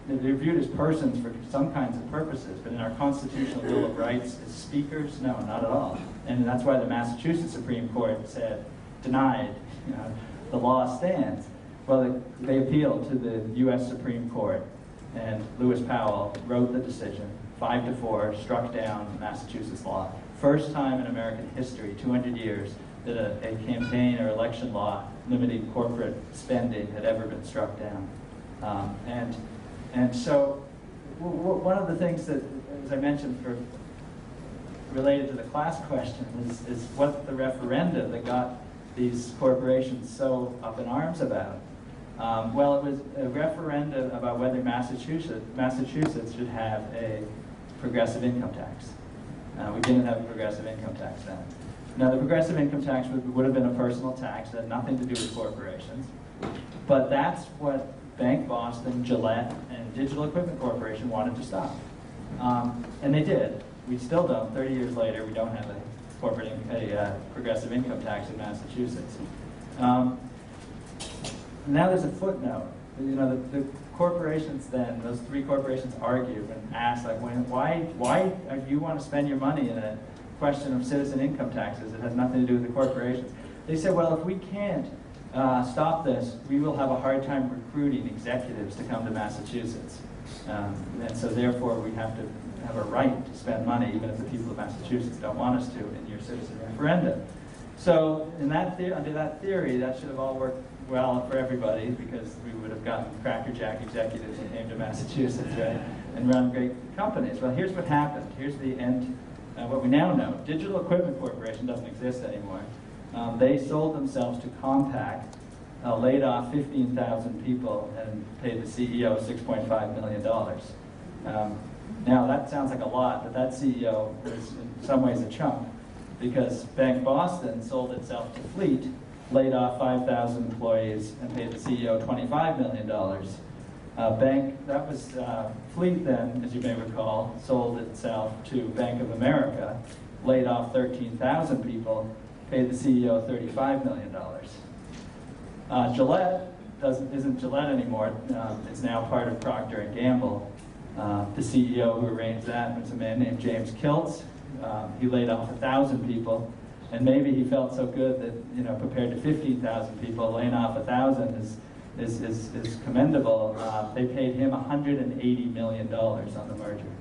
they're viewed as persons for some kinds of purposes, but in our constitutional Bill of Rights as speakers, no, not at all. And that's why the Massachusetts Supreme Court said, denied, the law stands. Well, they appealed to the U.S. Supreme Court, and Lewis Powell wrote the decision, 5-4, struck down Massachusetts law. First time in American history, 200 years, that a campaign or election law limiting corporate spending had ever been struck down. And so one of the things that, as I mentioned, related to the class question is what the referenda that got these corporations so up in arms about. Well, it was a referendum about whether Massachusetts should have a progressive income tax. We didn't have a progressive income tax then. Now, the progressive income tax would have been a personal tax that had nothing to do with corporations, but that's what Bank Boston, Gillette, and Digital Equipment Corporation wanted to stop. And they did. We still don't. 30 years later, we don't have a progressive income tax in Massachusetts. Now there's a footnote. You know, the corporations then, those three corporations argued and asked, like, why do you want to spend your money in a question of citizen income taxes? It has nothing to do with the corporations. They said, well, if we can't stop this, we will have a hard time recruiting executives to come to Massachusetts. And so therefore, we have to have a right to spend money, even if the people of Massachusetts don't want us to, in your citizen referendum. So under that theory, that should have all worked well for everybody, because we would have gotten crackerjack executives who came to Massachusetts, right, and run great companies. Well, here's what happened. Here's the end. What we now know: Digital Equipment Corporation doesn't exist anymore. They sold themselves to Compaq, laid off 15,000 people, and paid the CEO $6.5 million. Now, that sounds like a lot, but that CEO was in some ways a chump, because Bank Boston sold itself to Fleet, laid off 5,000 employees, and paid the CEO $25 million. Fleet then, as you may recall, sold itself to Bank of America, laid off 13,000 people, paid the CEO $35 million. Gillette isn't Gillette anymore. It's now part of Procter & Gamble. The CEO who arranged that was a man named James Kiltz. He laid off 1,000 people, and maybe he felt so good that, you know, compared to 15,000 people, laying off 1,000 is commendable. They paid him $180 million on the merger.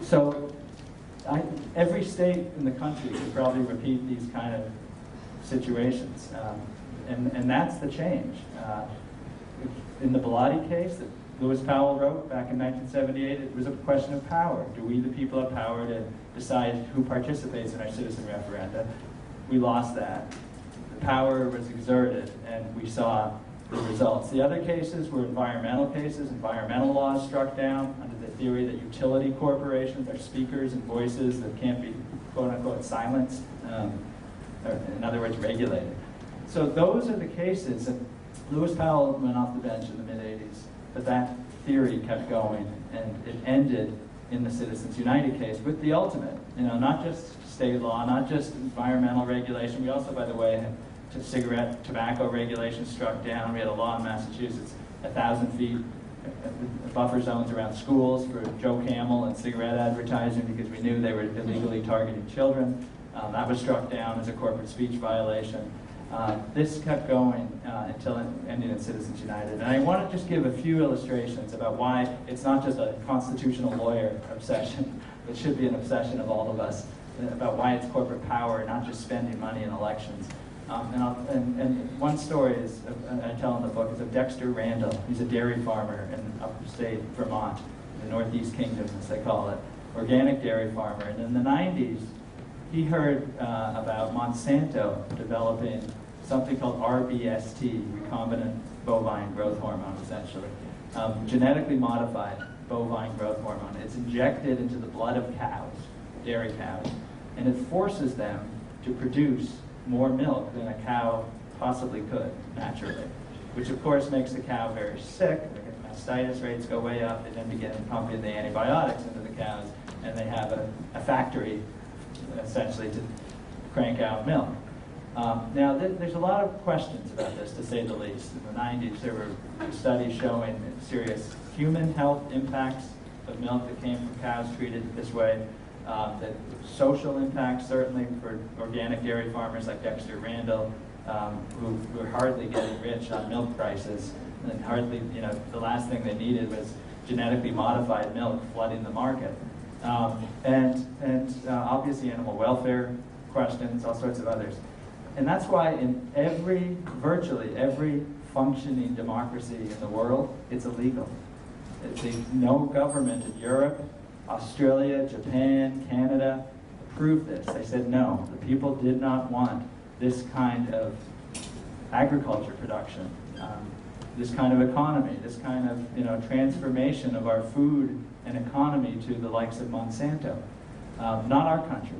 So every state in the country could probably repeat these kind of situations, and that's the change. In the Bellotti case that Lewis Powell wrote back in 1978, it was a question of power. Do we, the people, have power to decide who participates in our citizen referenda? We lost that. The power was exerted, and we saw the results. The other cases were environmental cases. Environmental laws struck down under the theory that utility corporations are speakers and voices that can't be, quote-unquote, silenced, or in other words, regulated. So those are the cases, and Lewis Powell went off the bench in the mid-'80s. But that theory kept going, and it ended in the Citizens United case with the ultimate. You know, not just state law, not just environmental regulation. We also, by the way, had cigarette, tobacco regulation struck down. We had a law in Massachusetts, 1,000 feet buffer zones around schools for Joe Camel and cigarette advertising, because we knew they were illegally targeting children. That was struck down as a corporate speech violation. This kept going until it ended in Citizens United. And I want to just give a few illustrations about why it's not just a constitutional lawyer obsession. It should be an obsession of all of us, about why it's corporate power, not just spending money in elections. And one story is, I tell in the book, is of Dexter Randall. He's a dairy farmer in upstate Vermont, the Northeast Kingdom, as they call it, organic dairy farmer. And in the 90s, he heard about Monsanto developing something called RBST, recombinant bovine growth hormone, essentially. Genetically modified bovine growth hormone. It's injected into the blood of cows, dairy cows, and it forces them to produce more milk than a cow possibly could, naturally, which of course makes the cow very sick. The mastitis rates go way up. They then begin pumping the antibiotics into the cows, and they have a factory essentially to crank out milk. Now, there's a lot of questions about this, to say the least. In the 90s, there were studies showing serious human health impacts of milk that came from cows treated this way. The social impacts, certainly, for organic dairy farmers like Dexter Randall, who were hardly getting rich on milk prices, and hardly, you know, the last thing they needed was genetically modified milk flooding the market. And obviously animal welfare questions, all sorts of others. And that's why in virtually every functioning democracy in the world, it's illegal. No government in Europe, Australia, Japan, Canada approved this. They said no, the people did not want this kind of agriculture production, this kind of economy, this kind of transformation of our food and economy to the likes of Monsanto. Not our country.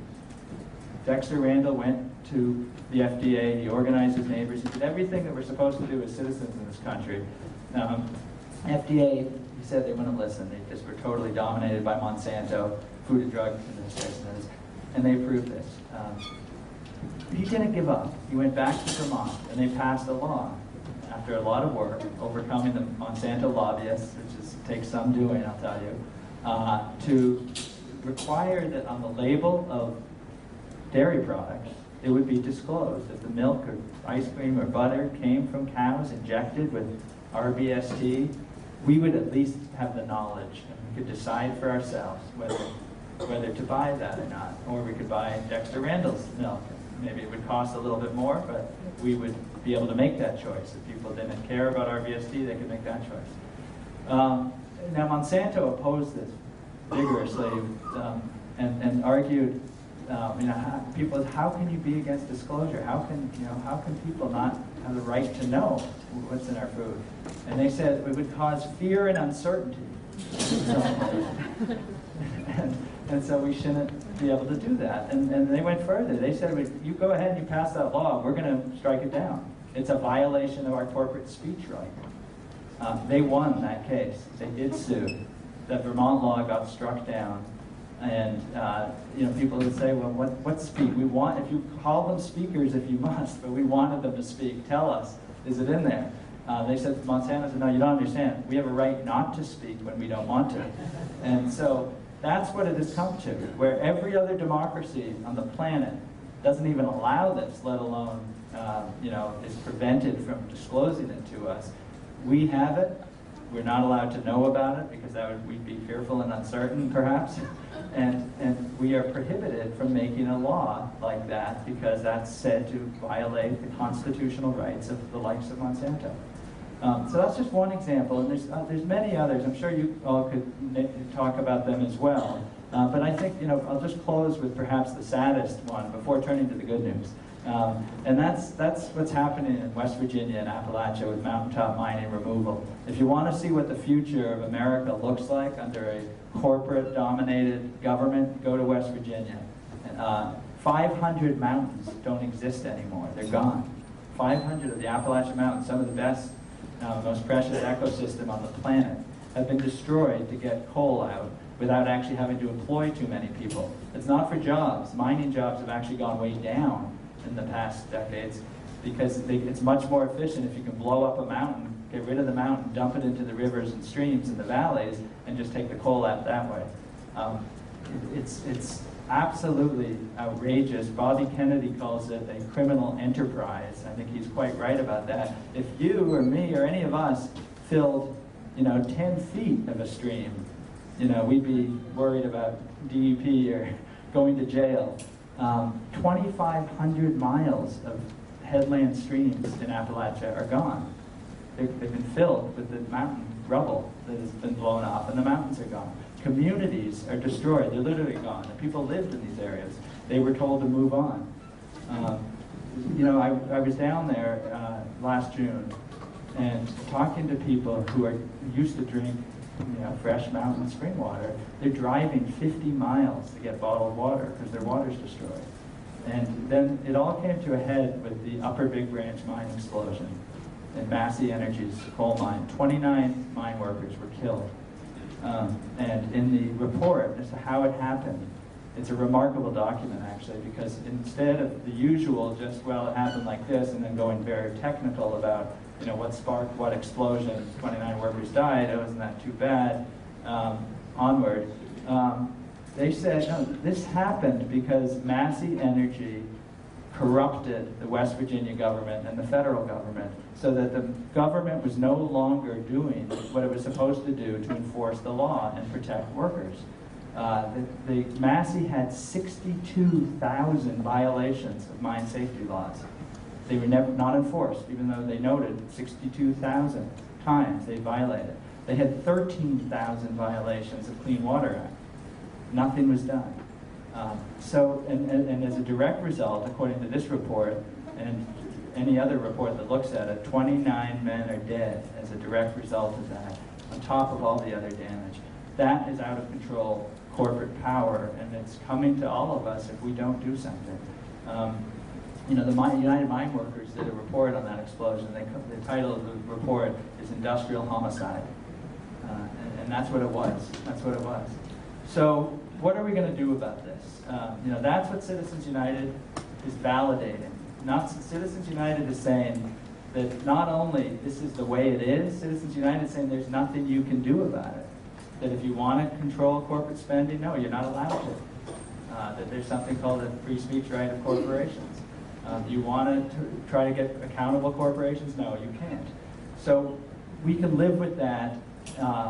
Dexter Randall went to the FDA, he organized his neighbors, he did everything that we're supposed to do as citizens in this country. FDA, he said they wouldn't listen. They just were totally dominated by Monsanto, Food and Drug Administration, and they approved this. He didn't give up. He went back to Vermont, and they passed a law after a lot of work, overcoming the Monsanto lobbyists, which takes some doing, I'll tell you, to require that on the label of dairy products, it would be disclosed that the milk or ice cream or butter came from cows injected with RBST. We would at least have the knowledge, and we could decide for ourselves whether to buy that or not. Or we could buy Dexter Randall's milk. Maybe it would cost a little bit more, but we would be able to make that choice. If people didn't care about RBST, they could make that choice. Now, Monsanto opposed this vigorously and argued, how can you be against disclosure? How can people not have the right to know what's in our food? And they said it would cause fear and uncertainty. And so we shouldn't be able to do that. And they went further. They said, you go ahead and you pass that law, we're going to strike it down. It's a violation of our corporate speech right. They won that case. They did sue. That Vermont law got struck down. And people would say, well, what speak? We want, if you call them speakers if you must, but we wanted them to speak. Tell us, is it in there? They said, Monsanto said, no, you don't understand. We have a right not to speak when we don't want to. And so that's what it has come to, where every other democracy on the planet doesn't even allow this, let alone is prevented from disclosing it to us. We have it. We're not allowed to know about it because we'd be fearful and uncertain, perhaps. And we are prohibited from making a law like that because that's said to violate the constitutional rights of the likes of Monsanto. So that's just one example, and there's many others. I'm sure you all could talk about them as well. But I think I'll just close with perhaps the saddest one before turning to the good news. And that's what's happening in West Virginia and Appalachia with mountaintop mining removal. If you want to see what the future of America looks like under a corporate-dominated government, go to West Virginia. 500 mountains don't exist anymore. They're gone. 500 of the Appalachian Mountains, some of the best, most precious ecosystem on the planet, have been destroyed to get coal out without actually having to employ too many people. It's not for jobs. Mining jobs have actually gone way down in the past decades because it's much more efficient if you can blow up a mountain, get rid of the mountain, dump it into the rivers and streams and the valleys, and just take the coal out that way. It's absolutely outrageous. Bobby Kennedy calls it a criminal enterprise. I think he's quite right about that. If you or me or any of us filled 10 feet of a stream, we'd be worried about DUP or going to jail. 2,500 miles of headland streams in Appalachia are gone. They've been filled with the mountain rubble that has been blown off, and the mountains are gone. Communities are destroyed. They're literally gone. And people lived in these areas. They were told to move on. I was down there last June and talking to people who are used to drink fresh mountain spring water. They're driving 50 miles to get bottled water because their water's destroyed. And then it all came to a head with the Upper Big Branch mine explosion in Massey Energy's coal mine. 29 mine workers were killed. And in the report as to how it happened, it's a remarkable document actually, because instead of the usual just, well, it happened like this, and then going very technical about what sparked what explosion, 29 workers died, oh, isn't that too bad, onward. They said, no, this happened because Massey Energy corrupted the West Virginia government and the federal government so that the government was no longer doing what it was supposed to do to enforce the law and protect workers. The Massey had 62,000 violations of mine safety laws. They were never not enforced, even though they noted 62,000 times they violated. They had 13,000 violations of Clean Water Act. Nothing was done. And as a direct result, according to this report, and any other report that looks at it, 29 men are dead as a direct result of that, on top of all the other damage. That is out of control corporate power, and it's coming to all of us if we don't do something. The United Mine Workers did a report on that explosion. The title of the report is Industrial Homicide. And that's what it was. That's what it was. So what are we going to do about this? That's what Citizens United is validating. Citizens United is saying that not only this is the way it is, Citizens United is saying there's nothing you can do about it. That if you want to control corporate spending, no, you're not allowed to. That there's something called the free speech right of corporations. You want to try to get accountable corporations? No, you can't. So we can live with that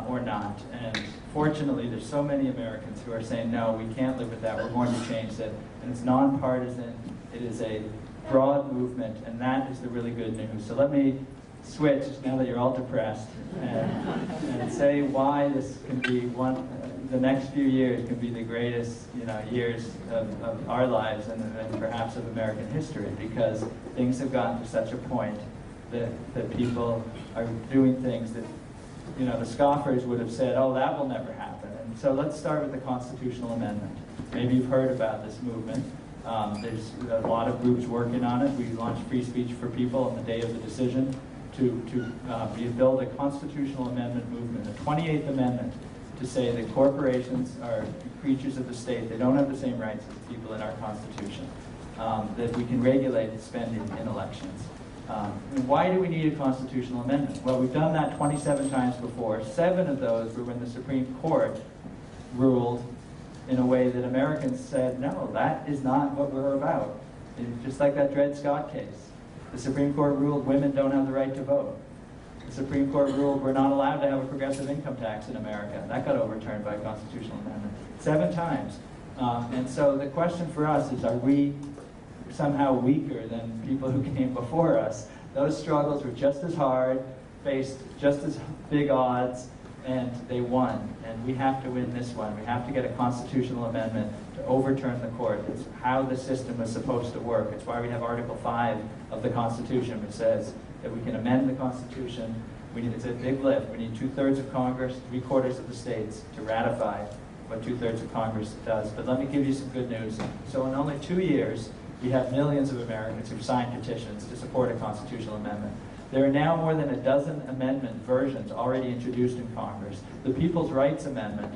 or not. And fortunately, there's so many Americans who are saying, no, we can't live with that. We're going to change it. And it's nonpartisan. It is a broad movement, and that is the really good news. So let me switch, now that you're all depressed, and say why this can be the next few years can be the greatest years of our lives and perhaps of American history, because things have gotten to such a point that people are doing things that the scoffers would have said, oh, that will never happen. And so let's start with the constitutional amendment. Maybe you've heard about this movement. There's a lot of groups working on it. We launched Free Speech for People on the day of the decision to build a constitutional amendment movement, a 28th Amendment, to say that corporations are creatures of the state. They don't have the same rights as people in our Constitution. That we can regulate spending in elections. And why do we need a constitutional amendment? Well, we've done that 27 times before. 7 of those were when the Supreme Court ruled in a way that Americans said, no, that is not what we're about. Just like that Dred Scott case. The Supreme Court ruled women don't have the right to vote. The Supreme Court ruled we're not allowed to have a progressive income tax in America. That got overturned by a constitutional amendment 7 times. And so the question for us is, are we somehow weaker than people who came before us? Those struggles were just as hard, faced just as big odds, and they won. And we have to win this one. We have to get a constitutional amendment to overturn the court. It's how the system is supposed to work. It's why we have Article 5 of the Constitution, which says that we can amend the Constitution. It's a big lift. We need 2/3 of Congress, 3/4 of the states to ratify what 2/3 of Congress does. But let me give you some good news. So in only 2 years, we have millions of Americans who've signed petitions to support a constitutional amendment. There are now more than a dozen amendment versions already introduced in Congress. The People's Rights Amendment,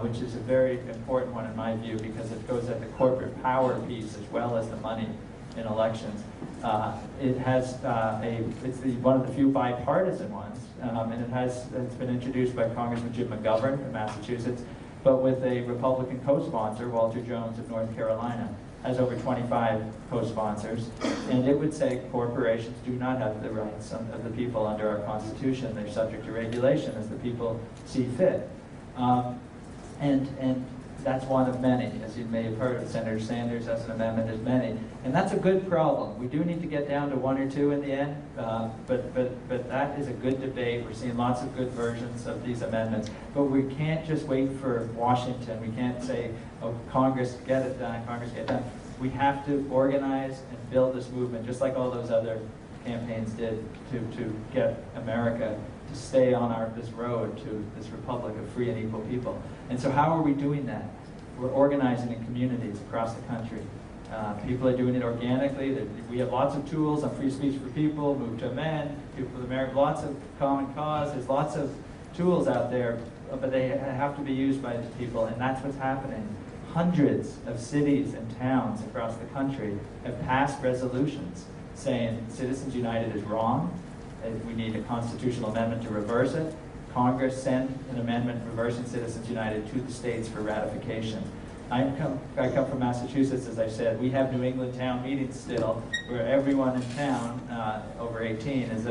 which is a very important one in my view because it goes at the corporate power piece as well as the money in elections. It's one of the few bipartisan ones, and it's been introduced by Congressman Jim McGovern of Massachusetts, but with a Republican co-sponsor, Walter Jones of North Carolina. Has over 25 co-sponsors, and it would say corporations do not have the rights of the people under our Constitution. They're subject to regulation as the people see fit. And that's one of many. As you may have heard, Senator Sanders has an amendment as many. And that's a good problem. We do need to get down to 1 or 2 in the end, but that is a good debate. We're seeing lots of good versions of these amendments. But we can't just wait for Washington. We can't say, oh, Congress, get it done, Congress, get it done. We have to organize and build this movement, just like all those other campaigns did to get America to stay on this road to this republic of free and equal people. And so how are we doing that? We're organizing in communities across the country. People are doing it organically. We have lots of tools on Free Speech for People, Move to Amend, People with America, lots of common cause. There's lots of tools out there, but they have to be used by the people, and that's what's happening. Hundreds of cities and towns across the country have passed resolutions saying Citizens United is wrong, we need a constitutional amendment to reverse it. Congress sent an amendment reversing Citizens United to the states for ratification. I come from Massachusetts, as I said. We have New England town meetings still, where everyone in town over 18 is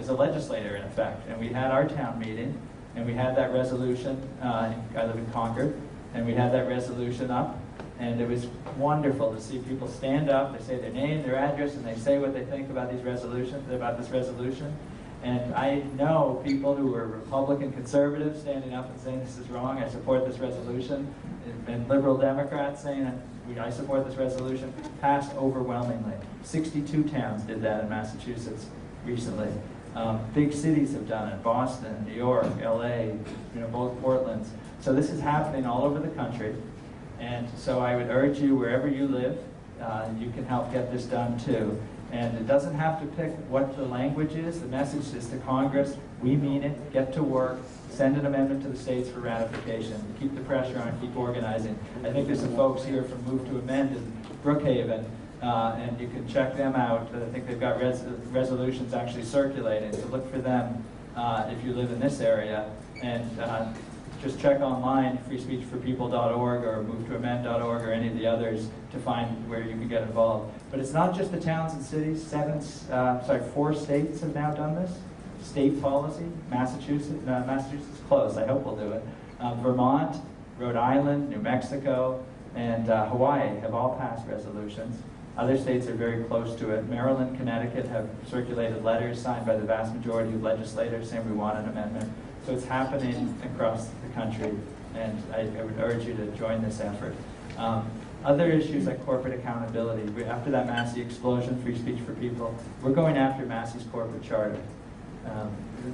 a legislator in effect. And we had our town meeting, and we had that resolution. I live in Concord, and we had that resolution up, And it was wonderful to see people stand up, they say their name, their address, and they say what they think about these resolutions, about this resolution. And I know people who are Republican conservatives standing up and saying this is wrong, I support this resolution, and liberal Democrats saying I support this resolution, passed overwhelmingly. 62 towns did that in Massachusetts recently. Big cities have done it, Boston, New York, LA, both Portlands. So this is happening all over the country. And so I would urge you, wherever you live, you can help get this done too. And it doesn't have to pick what the language is. The message is to Congress, we mean it, get to work, send an amendment to the states for ratification, keep the pressure on, keep organizing. I think there's some folks here from Move to Amend in Brookhaven, and you can check them out. I think they've got resolutions actually circulating, so look for them if you live in this area. And just check online, freespeechforpeople.org or movetoamend.org or any of the others to find where you can get involved. But it's not just the towns and cities. 4 states have now done this. State policy, Massachusetts is close, I hope we'll do it. Vermont, Rhode Island, New Mexico, and Hawaii have all passed resolutions. Other states are very close to it. Maryland, Connecticut have circulated letters signed by the vast majority of legislators saying we want an amendment. So it's happening across the country, and I would urge you to join this effort. Other issues like corporate accountability. After that Massey explosion, Free Speech for People, we're going after Massey's corporate charter.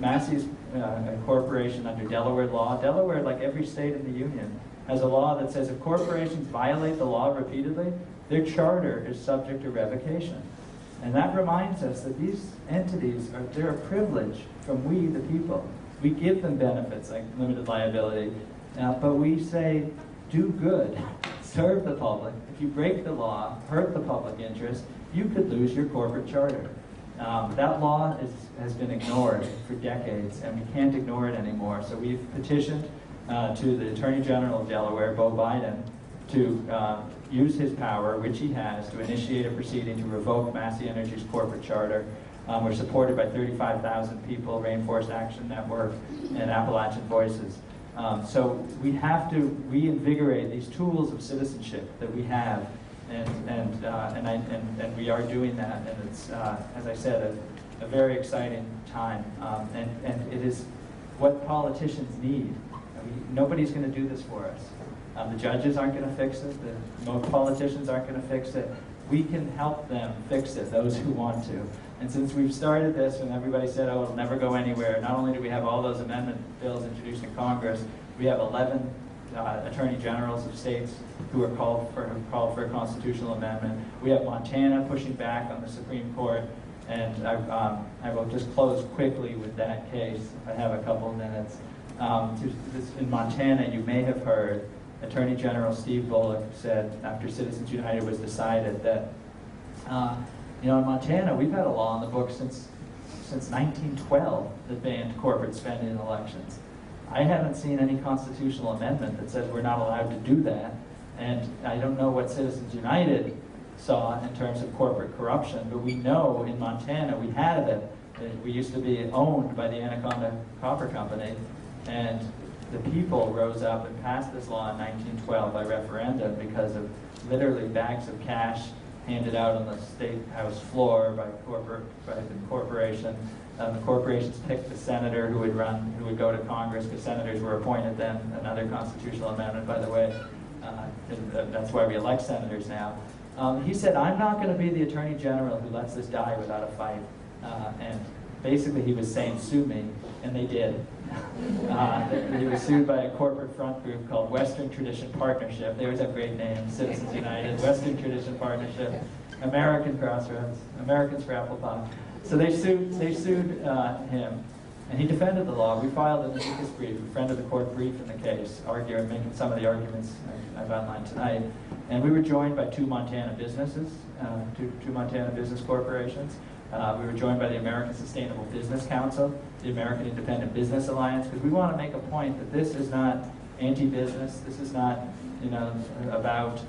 Massey's a corporation under Delaware law. Delaware, like every state in the union, has a law that says if corporations violate the law repeatedly, their charter is subject to revocation. And that reminds us that these entities they're a privilege from we, the people. We give them benefits like limited liability, but we say, do good, serve the public. If you break the law, hurt the public interest, you could lose your corporate charter. That law has been ignored for decades, and we can't ignore it anymore. So we've petitioned to the Attorney General of Delaware, Beau Biden, to use his power, which he has, to initiate a proceeding to revoke Massey Energy's corporate charter. We're supported by 35,000 people, Rainforest Action Network, and Appalachian Voices. So we have to reinvigorate these tools of citizenship that we have, and we are doing that. And it's, as I said, a very exciting time. And it is what politicians need. I mean, nobody's going to do this for us. The judges aren't going to fix it. Most politicians aren't going to fix it. We can help them fix it, those who want to. And since we've started this, and everybody said, oh, it'll never go anywhere, not only do we have all those amendment bills introduced in Congress, we have 11 attorney generals of states who are called for a constitutional amendment. We have Montana pushing back on the Supreme Court, and I will just close quickly with that case, if I have a couple of minutes. In Montana, you may have heard, Attorney General Steve Bullock said, after Citizens United was decided, that in Montana, we've had a law on the books since 1912 that banned corporate spending in elections. I haven't seen any constitutional amendment that says we're not allowed to do that, and I don't know what Citizens United saw in terms of corporate corruption, but we know in Montana we had it. We used to be owned by the Anaconda Copper Company, and the people rose up and passed this law in 1912 by referendum because of literally bags of cash handed out on the state house floor by the corporation. The corporations picked the senator who would go to Congress, because senators were appointed then. Another constitutional amendment, by the way. That's why we elect senators now. He said, I'm not going to be the attorney general who lets this die without a fight. And basically he was saying, sue me, and they did. He was sued by a corporate front group called Western Tradition Partnership. They always have great names, Citizens United, Western Tradition Partnership, American Crossroads, Americans for Apple Pie. So they sued him, and he defended the law. We filed an amicus brief, a friend of the court brief in the case, making some of the arguments I've outlined tonight. And we were joined by two Montana businesses, two Montana business corporations. We were joined by the American Sustainable Business Council, the American Independent Business Alliance, because we want to make a point that this is not anti-business. This is not, about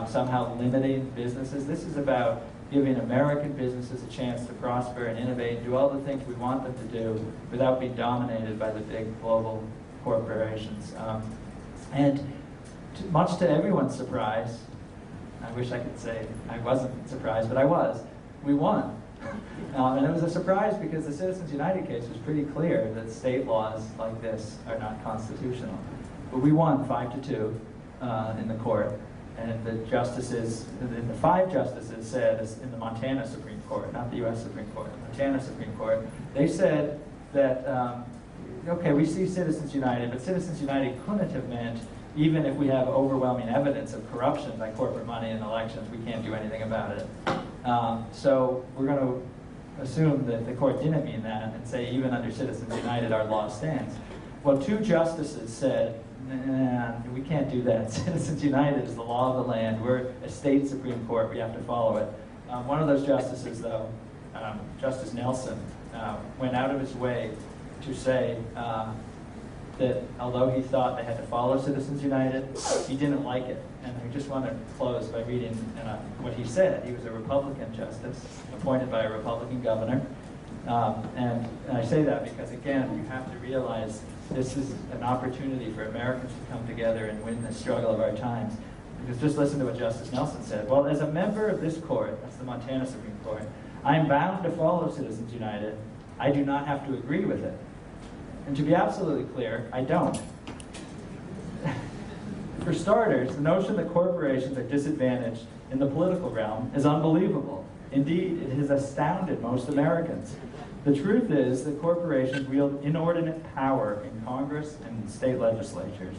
somehow limiting businesses. This is about giving American businesses a chance to prosper and innovate and do all the things we want them to do without being dominated by the big global corporations. And much to everyone's surprise, I wish I could say I wasn't surprised, but I was. We won. And it was a surprise because the Citizens United case was pretty clear that state laws like this are not constitutional. But we won 5-2 in the court. And the justices, the 5 justices said in the Montana Supreme Court, not the U.S. Supreme Court, the Montana Supreme Court, they said that, okay, we see Citizens United, but Citizens United couldn't have meant even if we have overwhelming evidence of corruption by corporate money in elections, we can't do anything about it. So we're going to assume that the court didn't mean that and say even under Citizens United our law stands. Well, 2 justices said, nah, we can't do that. Citizens United is the law of the land. We're a state Supreme Court. We have to follow it. One of those justices, though, Justice Nelson, went out of his way to say that although he thought they had to follow Citizens United, he didn't like it. And I just want to close by reading what he said. He was a Republican justice, appointed by a Republican governor. And I say that because, again, you have to realize this is an opportunity for Americans to come together and win the struggle of our times. Because just listen to what Justice Nelson said. Well, as a member of this court, that's the Montana Supreme Court, I'm bound to follow Citizens United. I do not have to agree with it. And to be absolutely clear, I don't. For starters, the notion that corporations are disadvantaged in the political realm is unbelievable. Indeed, it has astounded most Americans. The truth is that corporations wield inordinate power in Congress and state legislatures.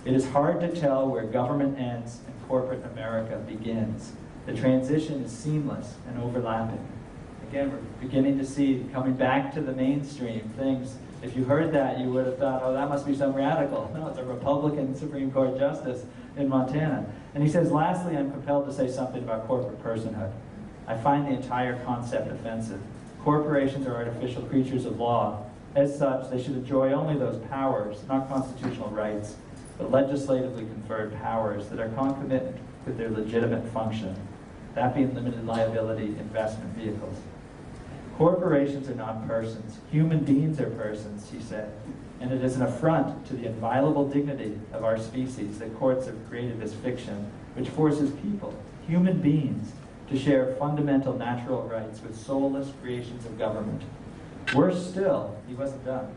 It is hard to tell where government ends and corporate America begins. The transition is seamless and overlapping. Again, we're beginning to see, coming back to the mainstream, things. If you heard that, you would have thought, oh, that must be some radical. No, it's a Republican Supreme Court justice in Montana. And he says, lastly, I'm compelled to say something about corporate personhood. I find the entire concept offensive. Corporations are artificial creatures of law. As such, they should enjoy only those powers, not constitutional rights, but legislatively conferred powers that are concomitant with their legitimate function, that being limited liability investment vehicles. Corporations are not persons. Human beings are persons, he said. And it is an affront to the inviolable dignity of our species that courts have created this fiction, which forces people, human beings, to share fundamental natural rights with soulless creations of government. Worse still, he wasn't done.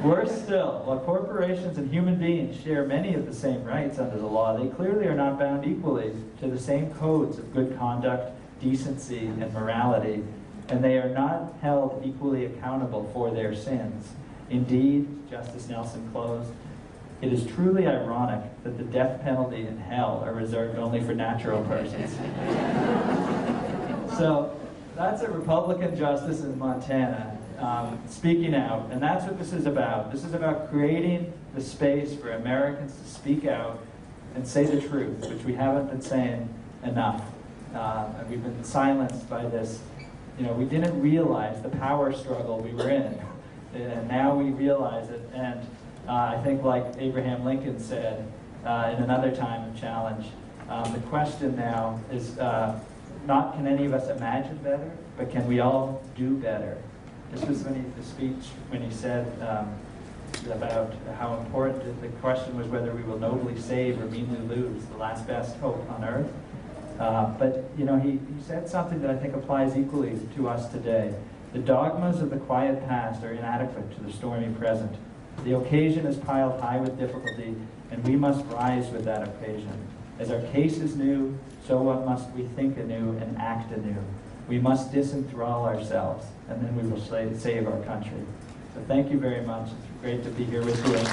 Worse still, while corporations and human beings share many of the same rights under the law, they clearly are not bound equally to the same codes of good conduct, decency, and morality, and they are not held equally accountable for their sins. Indeed, Justice Nelson closed, it is truly ironic that the death penalty and hell are reserved only for natural persons. So that's a Republican justice in Montana speaking out, and that's what this is about. This is about creating the space for Americans to speak out and say the truth, which we haven't been saying enough. And we've been silenced by this. You know, we didn't realize the power struggle we were in, and now we realize it. And I think, like Abraham Lincoln said in another time of challenge, the question now is not can any of us imagine better, but can we all do better? This was the speech when he said about how important the question was whether we will nobly save or meanly lose, the last best hope on earth. But you know, he said something that I think applies equally to us today. The dogmas of the quiet past are inadequate to the stormy present. The occasion is piled high with difficulty, and we must rise with that occasion. As our case is new, so what must we think anew and act anew? We must disenthrall ourselves, and then we will save our country. So thank you very much. It's great to be here with you. And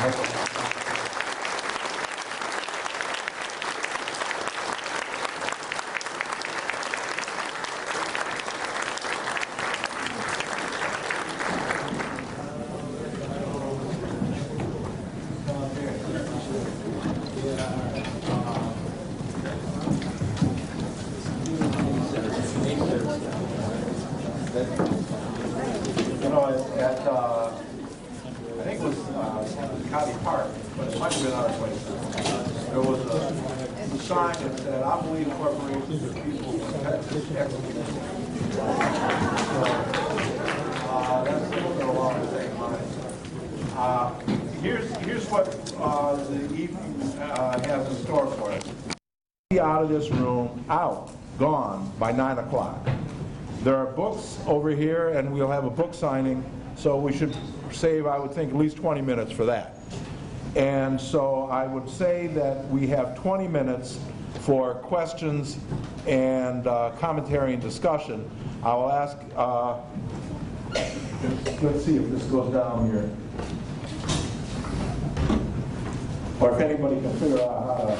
I think it was County Park, but it might have been other places. There was a sign that said, I believe corporations are people who protect equity. That's moving along the same line. Here's what the evening has in store for us. Be out of this room, out, gone by 9 o'clock. There are books over here, and we'll have a book signing, so we should save, I would think, at least 20 minutes for that. And so I would say that we have 20 minutes for questions and commentary and discussion. I will ask, let's see if this goes down here. Or if anybody can figure out how to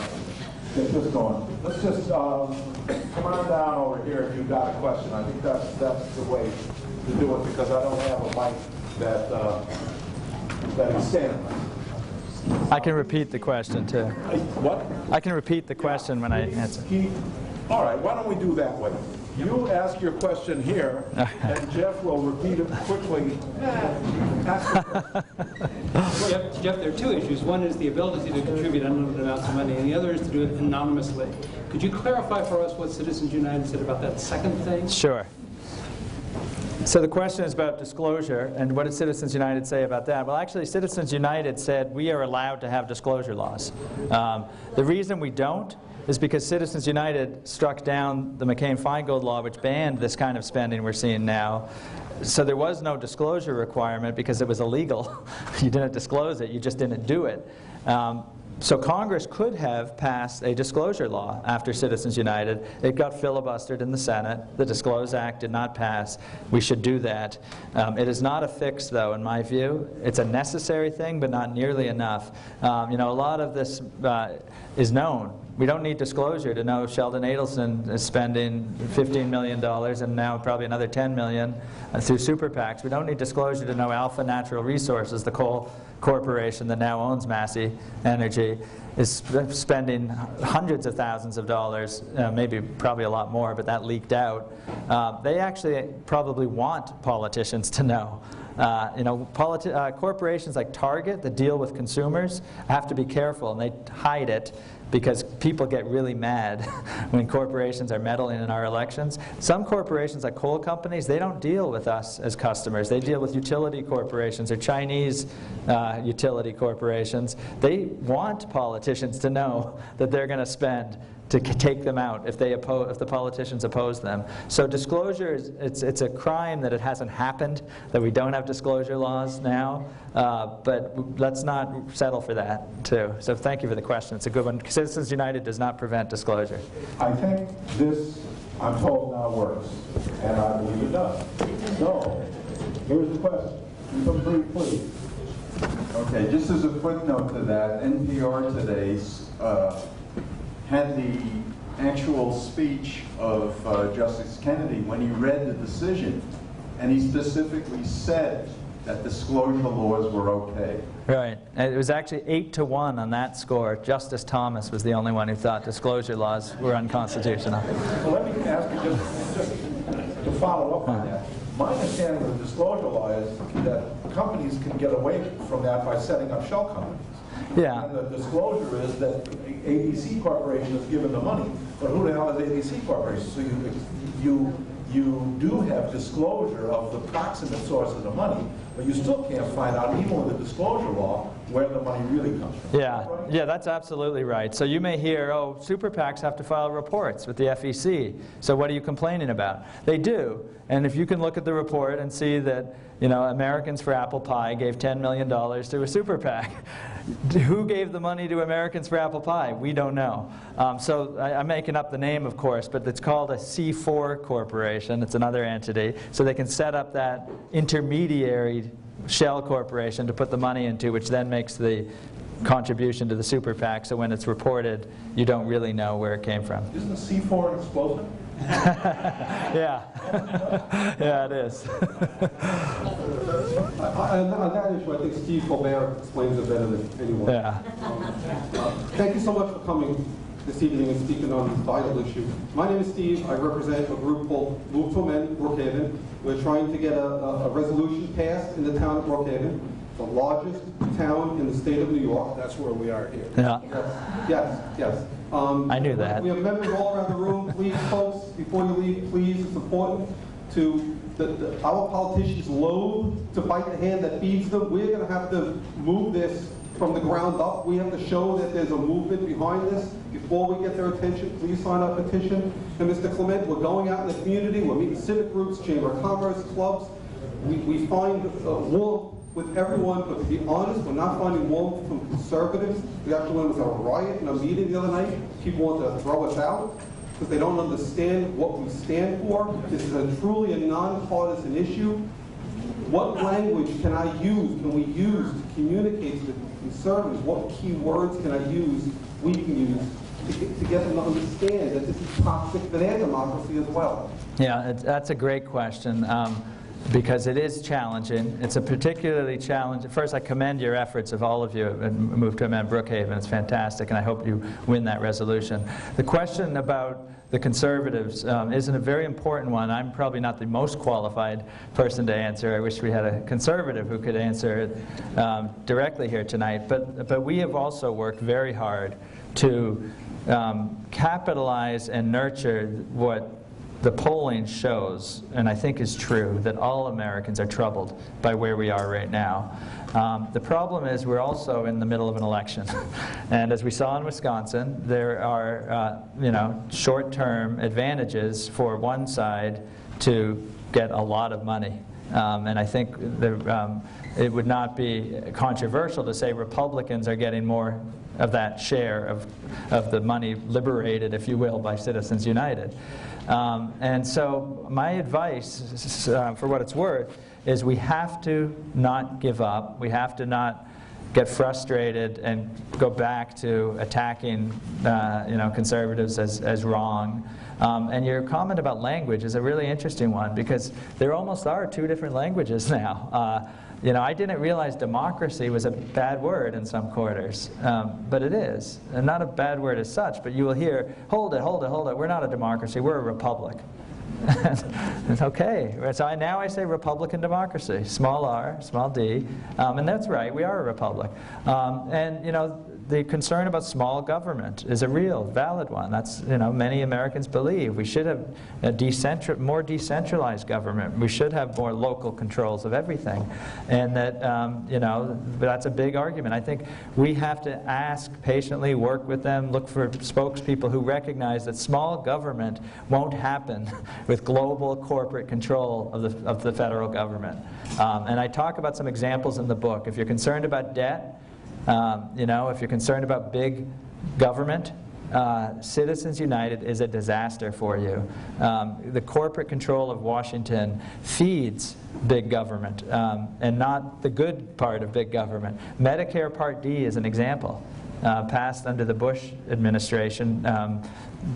get this going. Let's just come on down over here if you've got a question. I think that's the way to do it, because I don't have a mic that is standing. I can repeat the question too. What? I can repeat the question when I answer. All right, why don't we do that way? You ask your question here, and Jeff will repeat it quickly. Jeff, there are two issues. One is the ability to contribute unlimited amounts of money, and the other is to do it anonymously. Could you clarify for us what Citizens United said about that second thing? Sure. So the question is about disclosure, and what did Citizens United say about that? Well, actually, Citizens United said we are allowed to have disclosure laws. The reason we don't is because Citizens United struck down the McCain-Feingold law, which banned this kind of spending we're seeing now. So there was no disclosure requirement because it was illegal. You didn't disclose it, you just didn't do it. So Congress could have passed a disclosure law after Citizens United. It got filibustered in the Senate. The Disclose Act did not pass. We should do that. It is not a fix, though, in my view. It's a necessary thing, but not nearly enough. You know, a lot of this is known. We don't need disclosure to know Sheldon Adelson is spending $15 million and now probably another $10 million through super PACs. We don't need disclosure to know Alpha Natural Resources, the coal corporation that now owns Massey Energy, is spending hundreds of thousands of dollars, probably a lot more, but that leaked out. They actually probably want politicians to know. You know, corporations like Target that deal with consumers have to be careful, and they hide it because people get really mad when corporations are meddling in our elections. Some corporations like coal companies, they don't deal with us as customers. They deal with utility corporations or Chinese utility corporations. They want politicians to know that they're going to spend to take them out if the politicians oppose them. So disclosure, it's a crime that it hasn't happened, that we don't have disclosure laws now, but let's not settle for that too. So thank you for the question. It's a good one. Citizens United does not prevent disclosure. I think this, I'm told, now works, and I believe it does. So, here's the question. Become brief, please. Okay, just as a footnote to that, NPR today had the actual speech of Justice Kennedy when he read the decision, and he specifically said that disclosure laws were okay. Right. And it was actually 8-1 on that score. Justice Thomas was the only one who thought disclosure laws were unconstitutional. Well, let me ask you just to follow up on that. My understanding of the disclosure law is that companies can get away from that by setting up shell companies. Yeah. And the disclosure is that ABC Corporation is given the money, but who the hell is ABC Corporation? So you do have disclosure of the proximate sources of money, but you still can't find out, even with the disclosure law, where the money really comes from. Yeah, right? Yeah, that's absolutely right. So you may hear, oh, super PACs have to file reports with the FEC. So what are you complaining about? They do. And if you can look at the report and see that, you know, Americans for Apple Pie gave $10 million to a super PAC. Who gave the money to Americans for Apple Pie? We don't know. So I'm making up the name, of course, but it's called a C4 corporation. It's another entity. So they can set up that intermediary shell corporation to put the money into, which then makes the contribution to the super PAC. So when it's reported, you don't really know where it came from. Isn't C4 an explosive? Yeah. Yeah, it is. On that issue, I think Steve Colbert explains it better than anyone. Yeah. Thank you so much for coming this evening and speaking on this vital issue. My name is Steve. I represent a group called Move to Amend Brookhaven. We're trying to get a resolution passed in the town of Brookhaven, the largest town in the state of New York. That's where we are here. Yeah. Yes. I knew that. We have members all around the room. Please, folks, before you leave, please, it's important to our politicians loathe to bite the hand that feeds them. We're going to have to move this from the ground up. We have to show that there's a movement behind this. Before we get their attention, please sign our petition. And Mr. Clement, we're going out in the community, we're meeting civic groups, chamber of commerce, clubs. We find warmth with everyone, but to be honest, we're not finding warmth from conservatives. We actually went with a riot in a meeting the other night. People want to throw us out because they don't understand what we stand for. This is truly a nonpartisan issue. What language can we use to communicate to the conservatives? What key words can I use, we can use, to get them to understand that this is toxic for their democracy as well? Yeah, that's a great question. Because it is challenging. It's a particularly challenging. First, I commend your efforts of all of you and Move to Amend Brookhaven. It's fantastic, and I hope you win that resolution. The question about the conservatives is a very important one. I'm probably not the most qualified person to answer. I wish we had a conservative who could answer it directly here tonight. But we have also worked very hard to capitalize and nurture what the polling shows, and I think is true, that all Americans are troubled by where we are right now. The problem is we're also in the middle of an election. And as we saw in Wisconsin, there are short-term advantages for one side to get a lot of money. And I think it would not be controversial to say Republicans are getting more of that share of the money liberated, if you will, by Citizens United. And so my advice, for what it's worth, is we have to not give up. We have to not get frustrated and go back to attacking conservatives as wrong. And your comment about language is a really interesting one, because there almost are two different languages now. I didn't realize democracy was a bad word in some quarters, but it is. And not a bad word as such, but you will hear, hold it, we're not a democracy, we're a republic. It's okay. So now I say Republican democracy, small r, small d, and that's right, we are a republic. The concern about small government is a real, valid one. That's, many Americans believe we should have a more decentralized government. We should have more local controls of everything. And that, that's a big argument. I think we have to ask patiently, work with them, look for spokespeople who recognize that small government won't happen with global corporate control of the federal government. And I talk about some examples in the book. If you're concerned about debt, if you're concerned about big government, Citizens United is a disaster for you. The corporate control of Washington feeds big government, and not the good part of big government. Medicare Part D is an example. Passed under the Bush administration,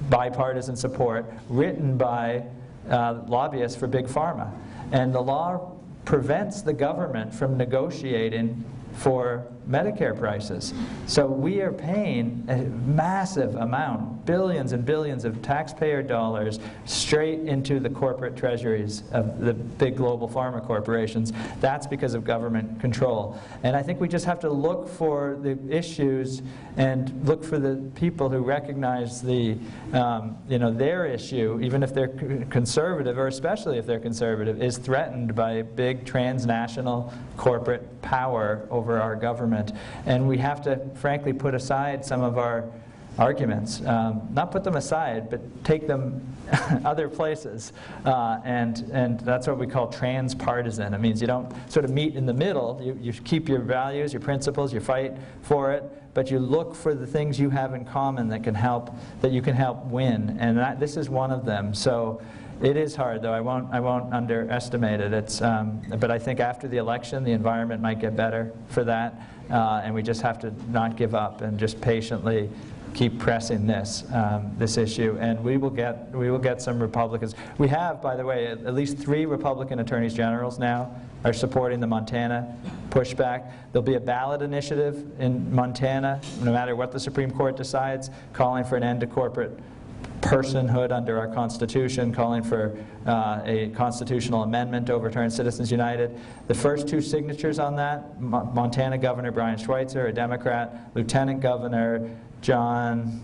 bipartisan support, written by lobbyists for Big Pharma. And the law prevents the government from negotiating for Medicare prices. So we are paying a massive amount, billions and billions of taxpayer dollars straight into the corporate treasuries of the big global pharma corporations. That's because of government control. And I think we just have to look for the issues and look for the people who recognize their issue, even if they're conservative, or especially if they're conservative, is threatened by big transnational corporate power over our government. And we have to, frankly, put aside some of our arguments. Not put them aside, but take them other places. And that's what we call transpartisan. It means you don't sort of meet in the middle. You keep your values, your principles, you fight for it, but you look for the things you have in common that you can help win. And this is one of them. So it is hard, though. I won't underestimate it. But I think after the election, the environment might get better for that, and we just have to not give up and just patiently keep pressing this issue. And we will get some Republicans. We have, by the way, at least 3 Republican attorneys generals now are supporting the Montana pushback. There'll be a ballot initiative in Montana, no matter what the Supreme Court decides, calling for an end to corporate personhood under our Constitution, calling for a constitutional amendment to overturn Citizens United. The first 2 signatures on that, Montana Governor Brian Schweitzer, a Democrat, Lieutenant Governor John,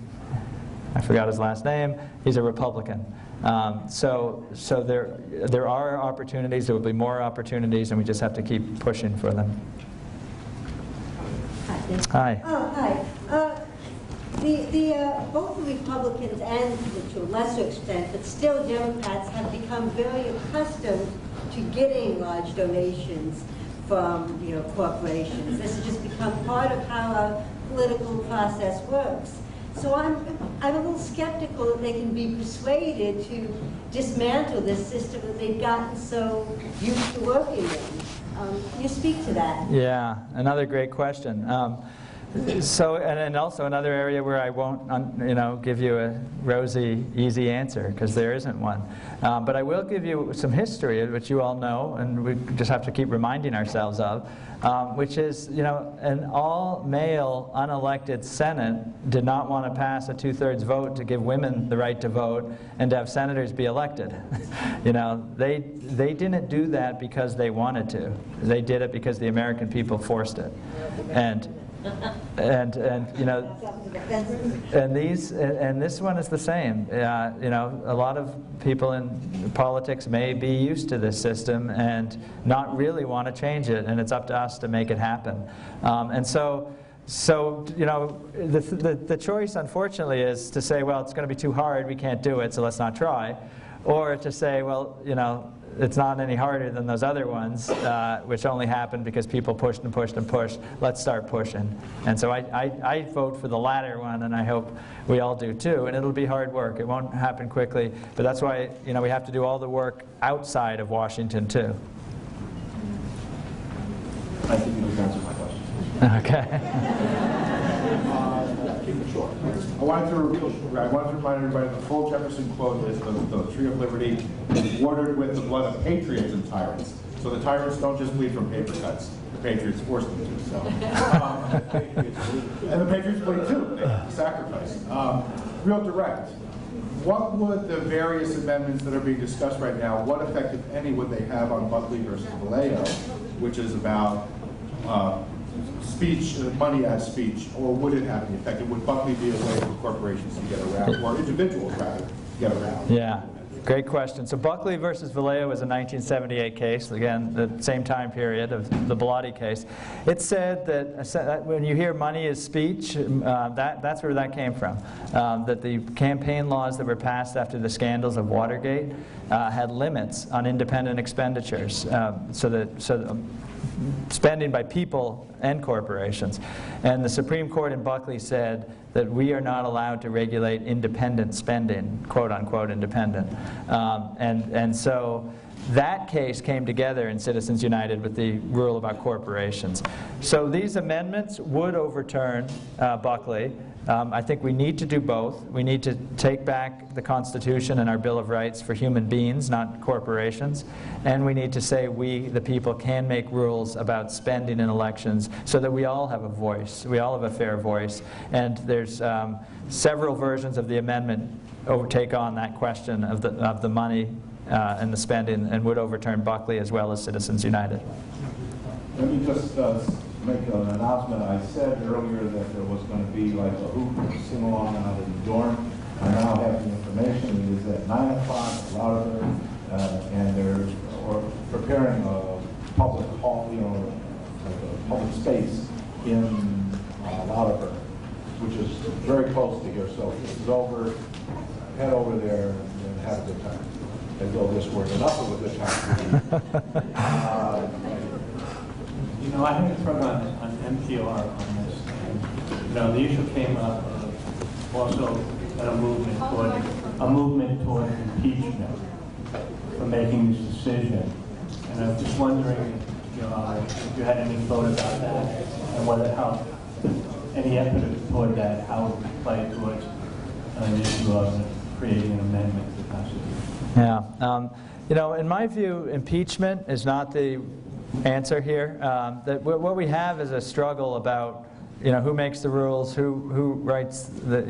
I forgot his last name, he's a Republican. So there are opportunities, there will be more opportunities, and we just have to keep pushing for them. Hi. Hi. Oh, hi. Both the Republicans and, to a lesser extent, but still Democrats have become very accustomed to getting large donations from, corporations. This has just become part of how our political process works. So I'm a little skeptical that they can be persuaded to dismantle this system that they've gotten so used to working in. Can you speak to that? Yeah, another great question. So, and also another area where I won't, give you a rosy, easy answer, because there isn't one. But I will give you some history, which you all know, and we just have to keep reminding ourselves of, which is, an all-male, unelected Senate did not want to pass a 2/3 vote to give women the right to vote and to have senators be elected. They didn't do that because they wanted to. They did it because the American people forced it. And this one is the same. A lot of people in politics may be used to this system and not really want to change it, and it's up to us to make it happen. The choice, unfortunately, is to say, well, it's going to be too hard, we can't do it, so let's not try, or to say, well, it's not any harder than those other ones, which only happened because people pushed and pushed and pushed. Let's start pushing. And so I vote for the latter one, and I hope we all do too. And it'll be hard work. It won't happen quickly. But that's why we have to do all the work outside of Washington too. I think you just answered my question. Okay. Keep it short. I wanted to remind everybody the full Jefferson quote is the Tree of Liberty is watered with the blood of patriots and tyrants. So the tyrants don't just bleed from paper cuts. The patriots force them to. So, and the patriots bleed too. They have to sacrifice. Real direct. What would the various amendments that are being discussed right now, what effect, if any, would they have on Buckley versus Vallejo, which is about speech, money as speech, or would it have any effect? Would Buckley be a way for corporations to get around, or individuals rather, get around? Yeah, great question. So Buckley versus Vallejo was a 1978 case, again, the same time period of the Bellotti case. It said that when you hear money is speech, that's where that came from. That the campaign laws that were passed after the scandals of Watergate had limits on independent expenditures, so spending by people and corporations. And the Supreme Court in Buckley said that we are not allowed to regulate independent spending, quote unquote independent. And so that case came together in Citizens United with the rule about corporations. So these amendments would overturn Buckley. I think we need to do both. We need to take back the Constitution and our Bill of Rights for human beings, not corporations. And we need to say we, the people, can make rules about spending in elections so that we all have a voice. We all have a fair voice. And there's several versions of the amendment take on that question of the money and the spending, and would overturn Buckley as well as Citizens United. Let me just make an announcement. I said earlier that there was going to be like a hoop sing-along out in the dorm. I now have the information. It is at 9 o'clock, Lauderburg, and they're preparing a public hall, like a public space in Lauderburg, which is very close to here. So if this is over, head over there and have a good time. As though this were enough of a good time. I had a program on NPR on this. And, the issue came up also at a movement toward impeachment for making this decision. And I was just wondering, if you had any thought about that, and how any effort toward that, how it would play towards an issue of creating an amendment to the Constitution. Yeah. In my view, impeachment is not the answer here. What we have is a struggle about, who makes the rules, who writes the,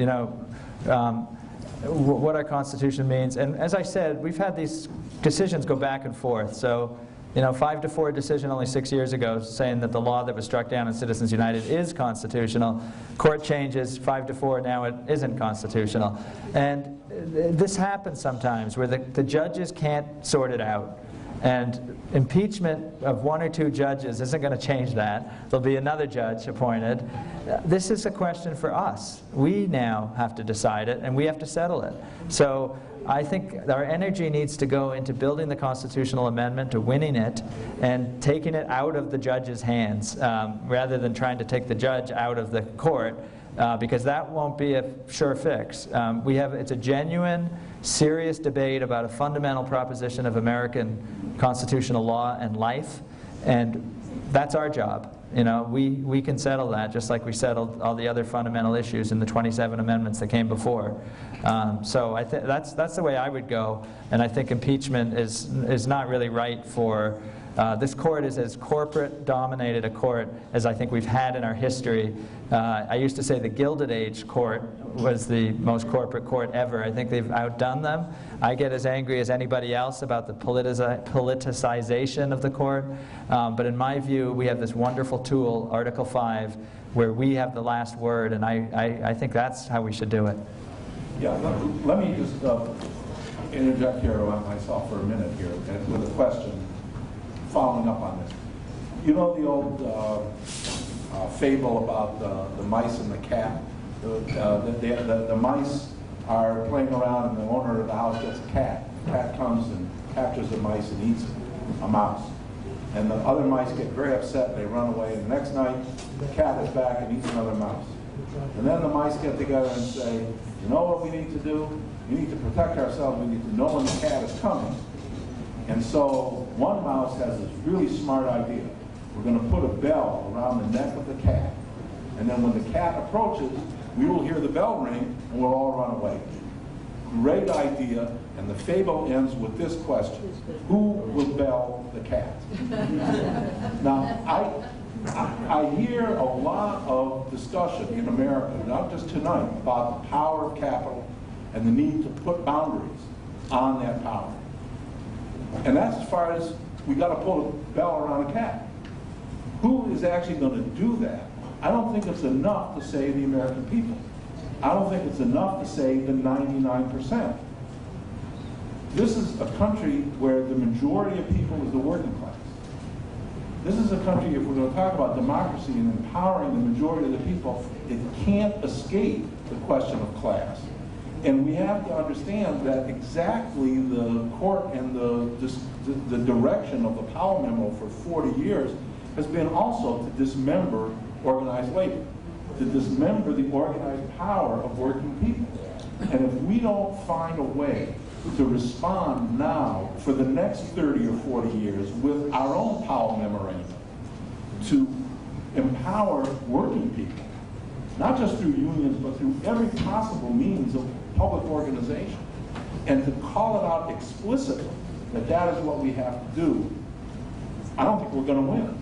what our Constitution means. And as I said, we've had these decisions go back and forth. So, 5-4 decision only 6 years ago saying that the law that was struck down in Citizens United is constitutional. Court changes 5-4, now it isn't constitutional. And this happens sometimes where the judges can't sort it out. And impeachment of 1 or 2 judges isn't going to change that. There'll be another judge appointed. This is a question for us. We now have to decide it, and we have to settle it. So I think our energy needs to go into building the constitutional amendment, to winning it, and taking it out of the judge's hands, rather than trying to take the judge out of the court, because that won't be a sure fix. It's a genuine, serious debate about a fundamental proposition of American constitutional law and life, and that's our job. You know, we can settle that just like we settled all the other fundamental issues in the 27 amendments that came before. So I think that's the way I would go, and I think impeachment is not really right for. This court is as corporate-dominated a court as I think we've had in our history. I used to say the Gilded Age court was the most corporate court ever. I think they've outdone them. I get as angry as anybody else about the politicization of the court. But in my view, we have this wonderful tool, Article 5, where we have the last word, and I think that's how we should do it. Yeah, let me just interject here on myself for a minute here with a question following up on this. You know the old fable about the mice and the cat? The mice are playing around and the owner of the house gets a cat. The cat comes and captures the mice and eats a mouse. And the other mice get very upset, they run away, and the next night the cat is back and eats another mouse. And then the mice get together and say, you know what we need to do? We need to protect ourselves, we need to know when the cat is coming. And so one mouse has this really smart idea. We're going to put a bell around the neck of the cat. And then when the cat approaches, we will hear the bell ring and we'll all run away. Great idea, and the fable ends with this question: who will bell the cat? Now, I hear a lot of discussion in America, not just tonight, about the power of capital and the need to put boundaries on that power. And that's as far as we got to put a bell around a cat. Who is actually going to do that? I don't think it's enough to say the American people. I don't think it's enough to say the 99%. This is a country where the majority of people is the working class. This is a country, if we're going to talk about democracy and empowering the majority of the people, it can't escape the question of class. And we have to understand that exactly the court and the direction of the Powell memo for 40 years has been also to dismember organized labor, to dismember the organized power of working people. And if we don't find a way to respond now for the next 30 or 40 years with our own Powell memorandum to empower working people, not just through unions, but through every possible means of public organization, and to call it out explicitly that that is what we have to do, I don't think we're going to win.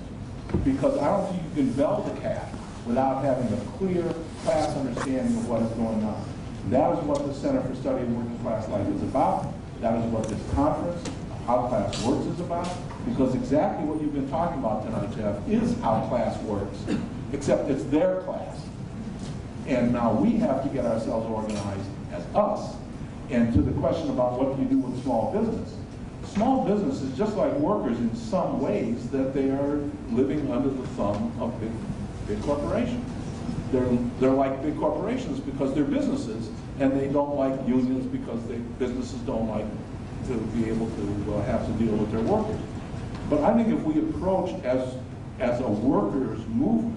Because I don't think you can bell the cat without having a clear class understanding of what is going on. That is what the Center for Study of Working Class Life is about. That is what this conference, How Class Works, is about. Because exactly what you've been talking about tonight, Jeff, is how class works, except it's their class. And now we have to get ourselves organized as us. And to the question about what do you do with small business, small business is just like workers in some ways, that they are living under the thumb of big corporations. They're like big corporations because they're businesses, and they don't like unions because businesses don't like to be able to have to deal with their workers. But I think if we approach as a workers' movement,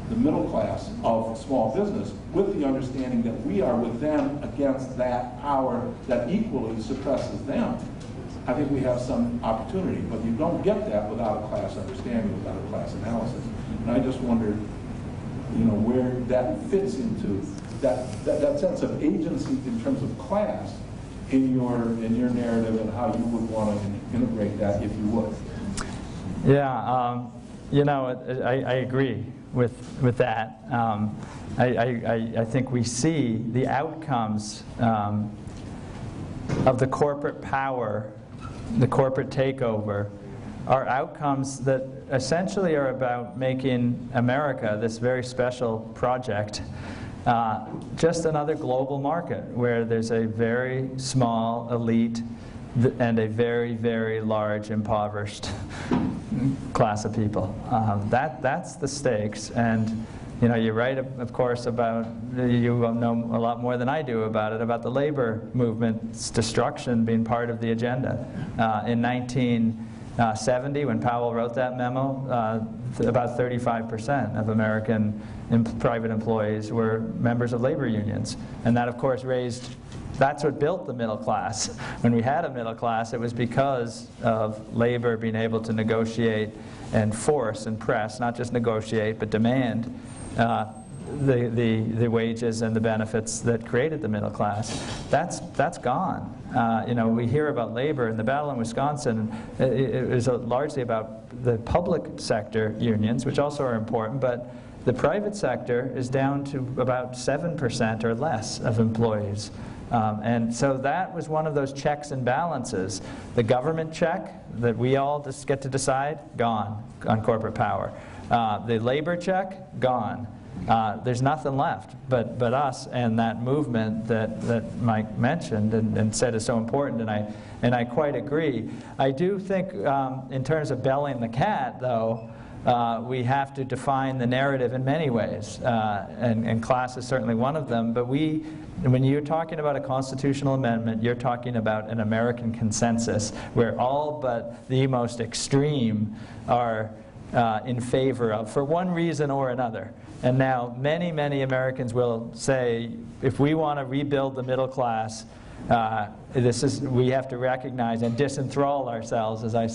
the middle class of small business, with the understanding that we are with them against that power that equally suppresses them, I think we have some opportunity. But you don't get that without a class understanding, without a class analysis. And I just wondered, where that fits into that sense of agency in terms of class in your narrative, and how you would want to integrate that, if you would. Yeah, I agree with that. I think we see the outcomes of the corporate power, the corporate takeover, are outcomes that essentially are about making America, this very special project, just another global market where there's a very small elite and a very, very large impoverished class of people. That's the stakes. And you know, you're right, of course, about, you know a lot more than I do about it, about the labor movement's destruction being part of the agenda. In 1970, when Powell wrote that memo, about 35% of American private employees were members of labor unions. And that, of course, that's what built the middle class. When we had a middle class, it was because of labor being able to negotiate and force and press, not just negotiate, but demand the wages and the benefits that created the middle class. That's gone. You know, we hear about labor in the battle in Wisconsin. It was largely about the public sector unions, which also are important, but the private sector is down to about 7% or less of employees. And so that was one of those checks and balances. The government check that we all just get to decide, gone on corporate power. The labor check, gone. There's nothing left but us and that movement that Mike mentioned and said is so important, and I quite agree. I do think in terms of belling the cat, though, we have to define the narrative in many ways, and class is certainly one of them, but when you're talking about a constitutional amendment, you're talking about an American consensus where all but the most extreme are in favor of, for one reason or another. And now many, many Americans will say, if we want to rebuild the middle class, we have to recognize and disenthrall ourselves, as I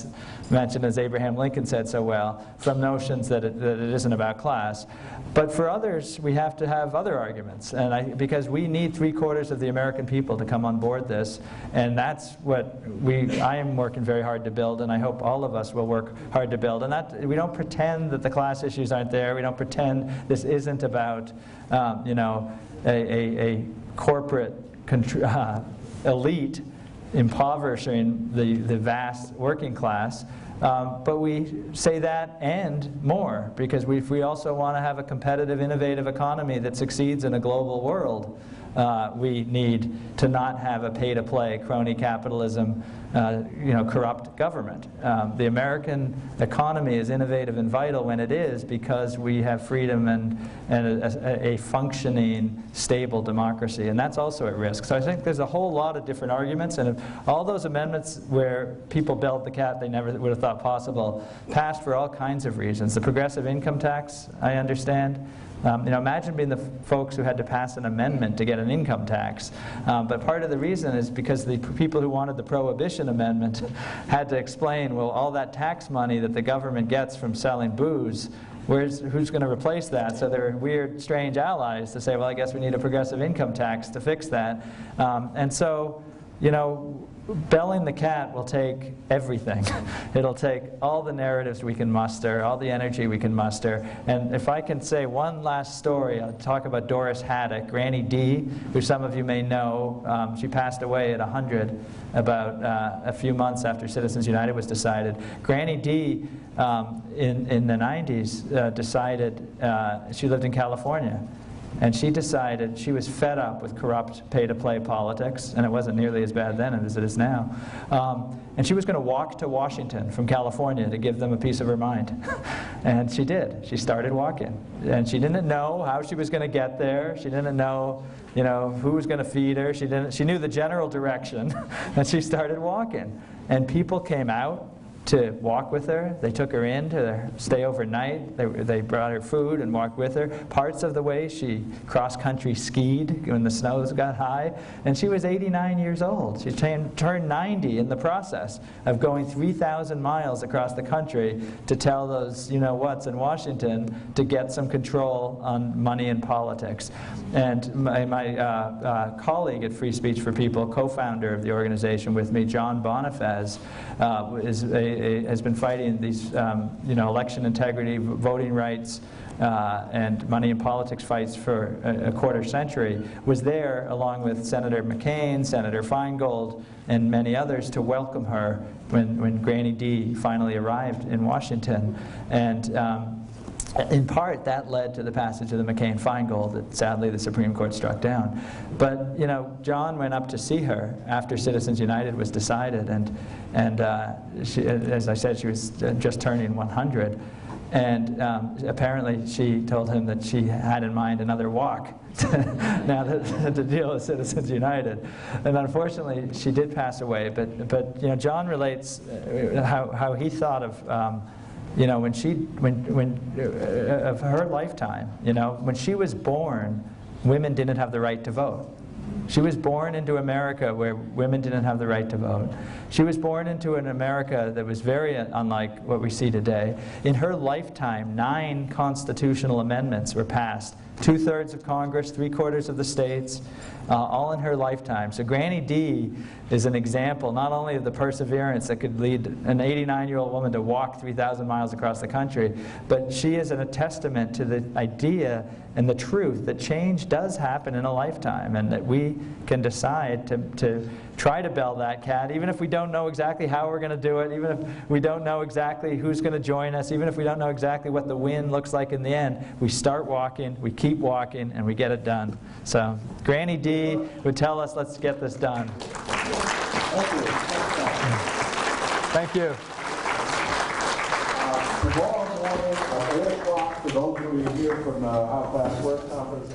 mentioned, as Abraham Lincoln said so well, from notions that it isn't about class. But for others, we have to have other arguments, because we need 3/4 of the American people to come on board this, and that's what I am working very hard to build, and I hope all of us will work hard to build. And we don't pretend that the class issues aren't there. We don't pretend this isn't about a corporate elite impoverishing the vast working class, but we say that and more, because we also want to have a competitive, innovative economy that succeeds in a global world. We need to not have a pay-to-play, crony capitalism, corrupt government. The American economy is innovative and vital when it is, because we have freedom and a functioning, stable democracy, and that's also at risk. So I think there's a whole lot of different arguments, and if all those amendments where people belled the cat they never would have thought possible passed for all kinds of reasons. The progressive income tax, I understand. Imagine being the folks who had to pass an amendment to get an income tax. But part of the reason is because the people who wanted the Prohibition Amendment had to explain, well, all that tax money that the government gets from selling booze, who's going to replace that? So there are weird, strange allies to say, well, I guess we need a progressive income tax to fix that. And so, belling the cat will take everything. It'll take all the narratives we can muster, all the energy we can muster. And if I can say one last story, I'll talk about Doris Haddock, Granny D, who some of you may know. She passed away at 100 about a few months after Citizens United was decided. Granny D, in the 90s, decided, she lived in California, and she decided she was fed up with corrupt pay-to-play politics, and it wasn't nearly as bad then as it is now. And she was going to walk to Washington from California to give them a piece of her mind. And she did. She started walking. And she didn't know how she was going to get there. She didn't know, who was going to feed her. She knew the general direction, and she started walking. And people came out to walk with her. They took her in to stay overnight. They brought her food and walked with her. Parts of the way she cross-country skied when the snows got high. And she was 89 years old. She turned 90 in the process of going 3,000 miles across the country to tell those what's in Washington to get some control on money and politics. And my colleague at Free Speech for People, co-founder of the organization with me, John Bonifaz, has been fighting these election integrity, voting rights, and money in politics fights for a quarter century, was there along with Senator McCain, Senator Feingold, and many others to welcome her when Granny D finally arrived in Washington. And in part, that led to the passage of the McCain-Feingold that sadly the Supreme Court struck down. But you know, John went up to see her after Citizens United was decided, and she, as I said, she was just turning 100, and apparently she told him that she had in mind another walk now that to deal with Citizens United. And unfortunately, she did pass away. But you know, John relates how he thought of. You know, of her lifetime, you know, when she was born, women didn't have the right to vote. She was born into America where women didn't have the right to vote. She was born into an America that was very unlike what we see today. In her lifetime, 9 constitutional amendments were passed. 2/3 of Congress, 3/4 of the states, all in her lifetime. So Granny D is an example not only of the perseverance that could lead an 89-year-old woman to walk 3,000 miles across the country, but she is a testament to the idea and the truth that change does happen in a lifetime, and that we can decide to try to bell that cat, even if we don't know exactly how we're going to do it, even if we don't know exactly who's going to join us, even if we don't know exactly what the wind looks like in the end. We start walking, we keep walking, and we get it done. So Granny D would tell us, let's get this done. Thank you. Tomorrow morning at 8 o'clock, for those of you here from our class work conference.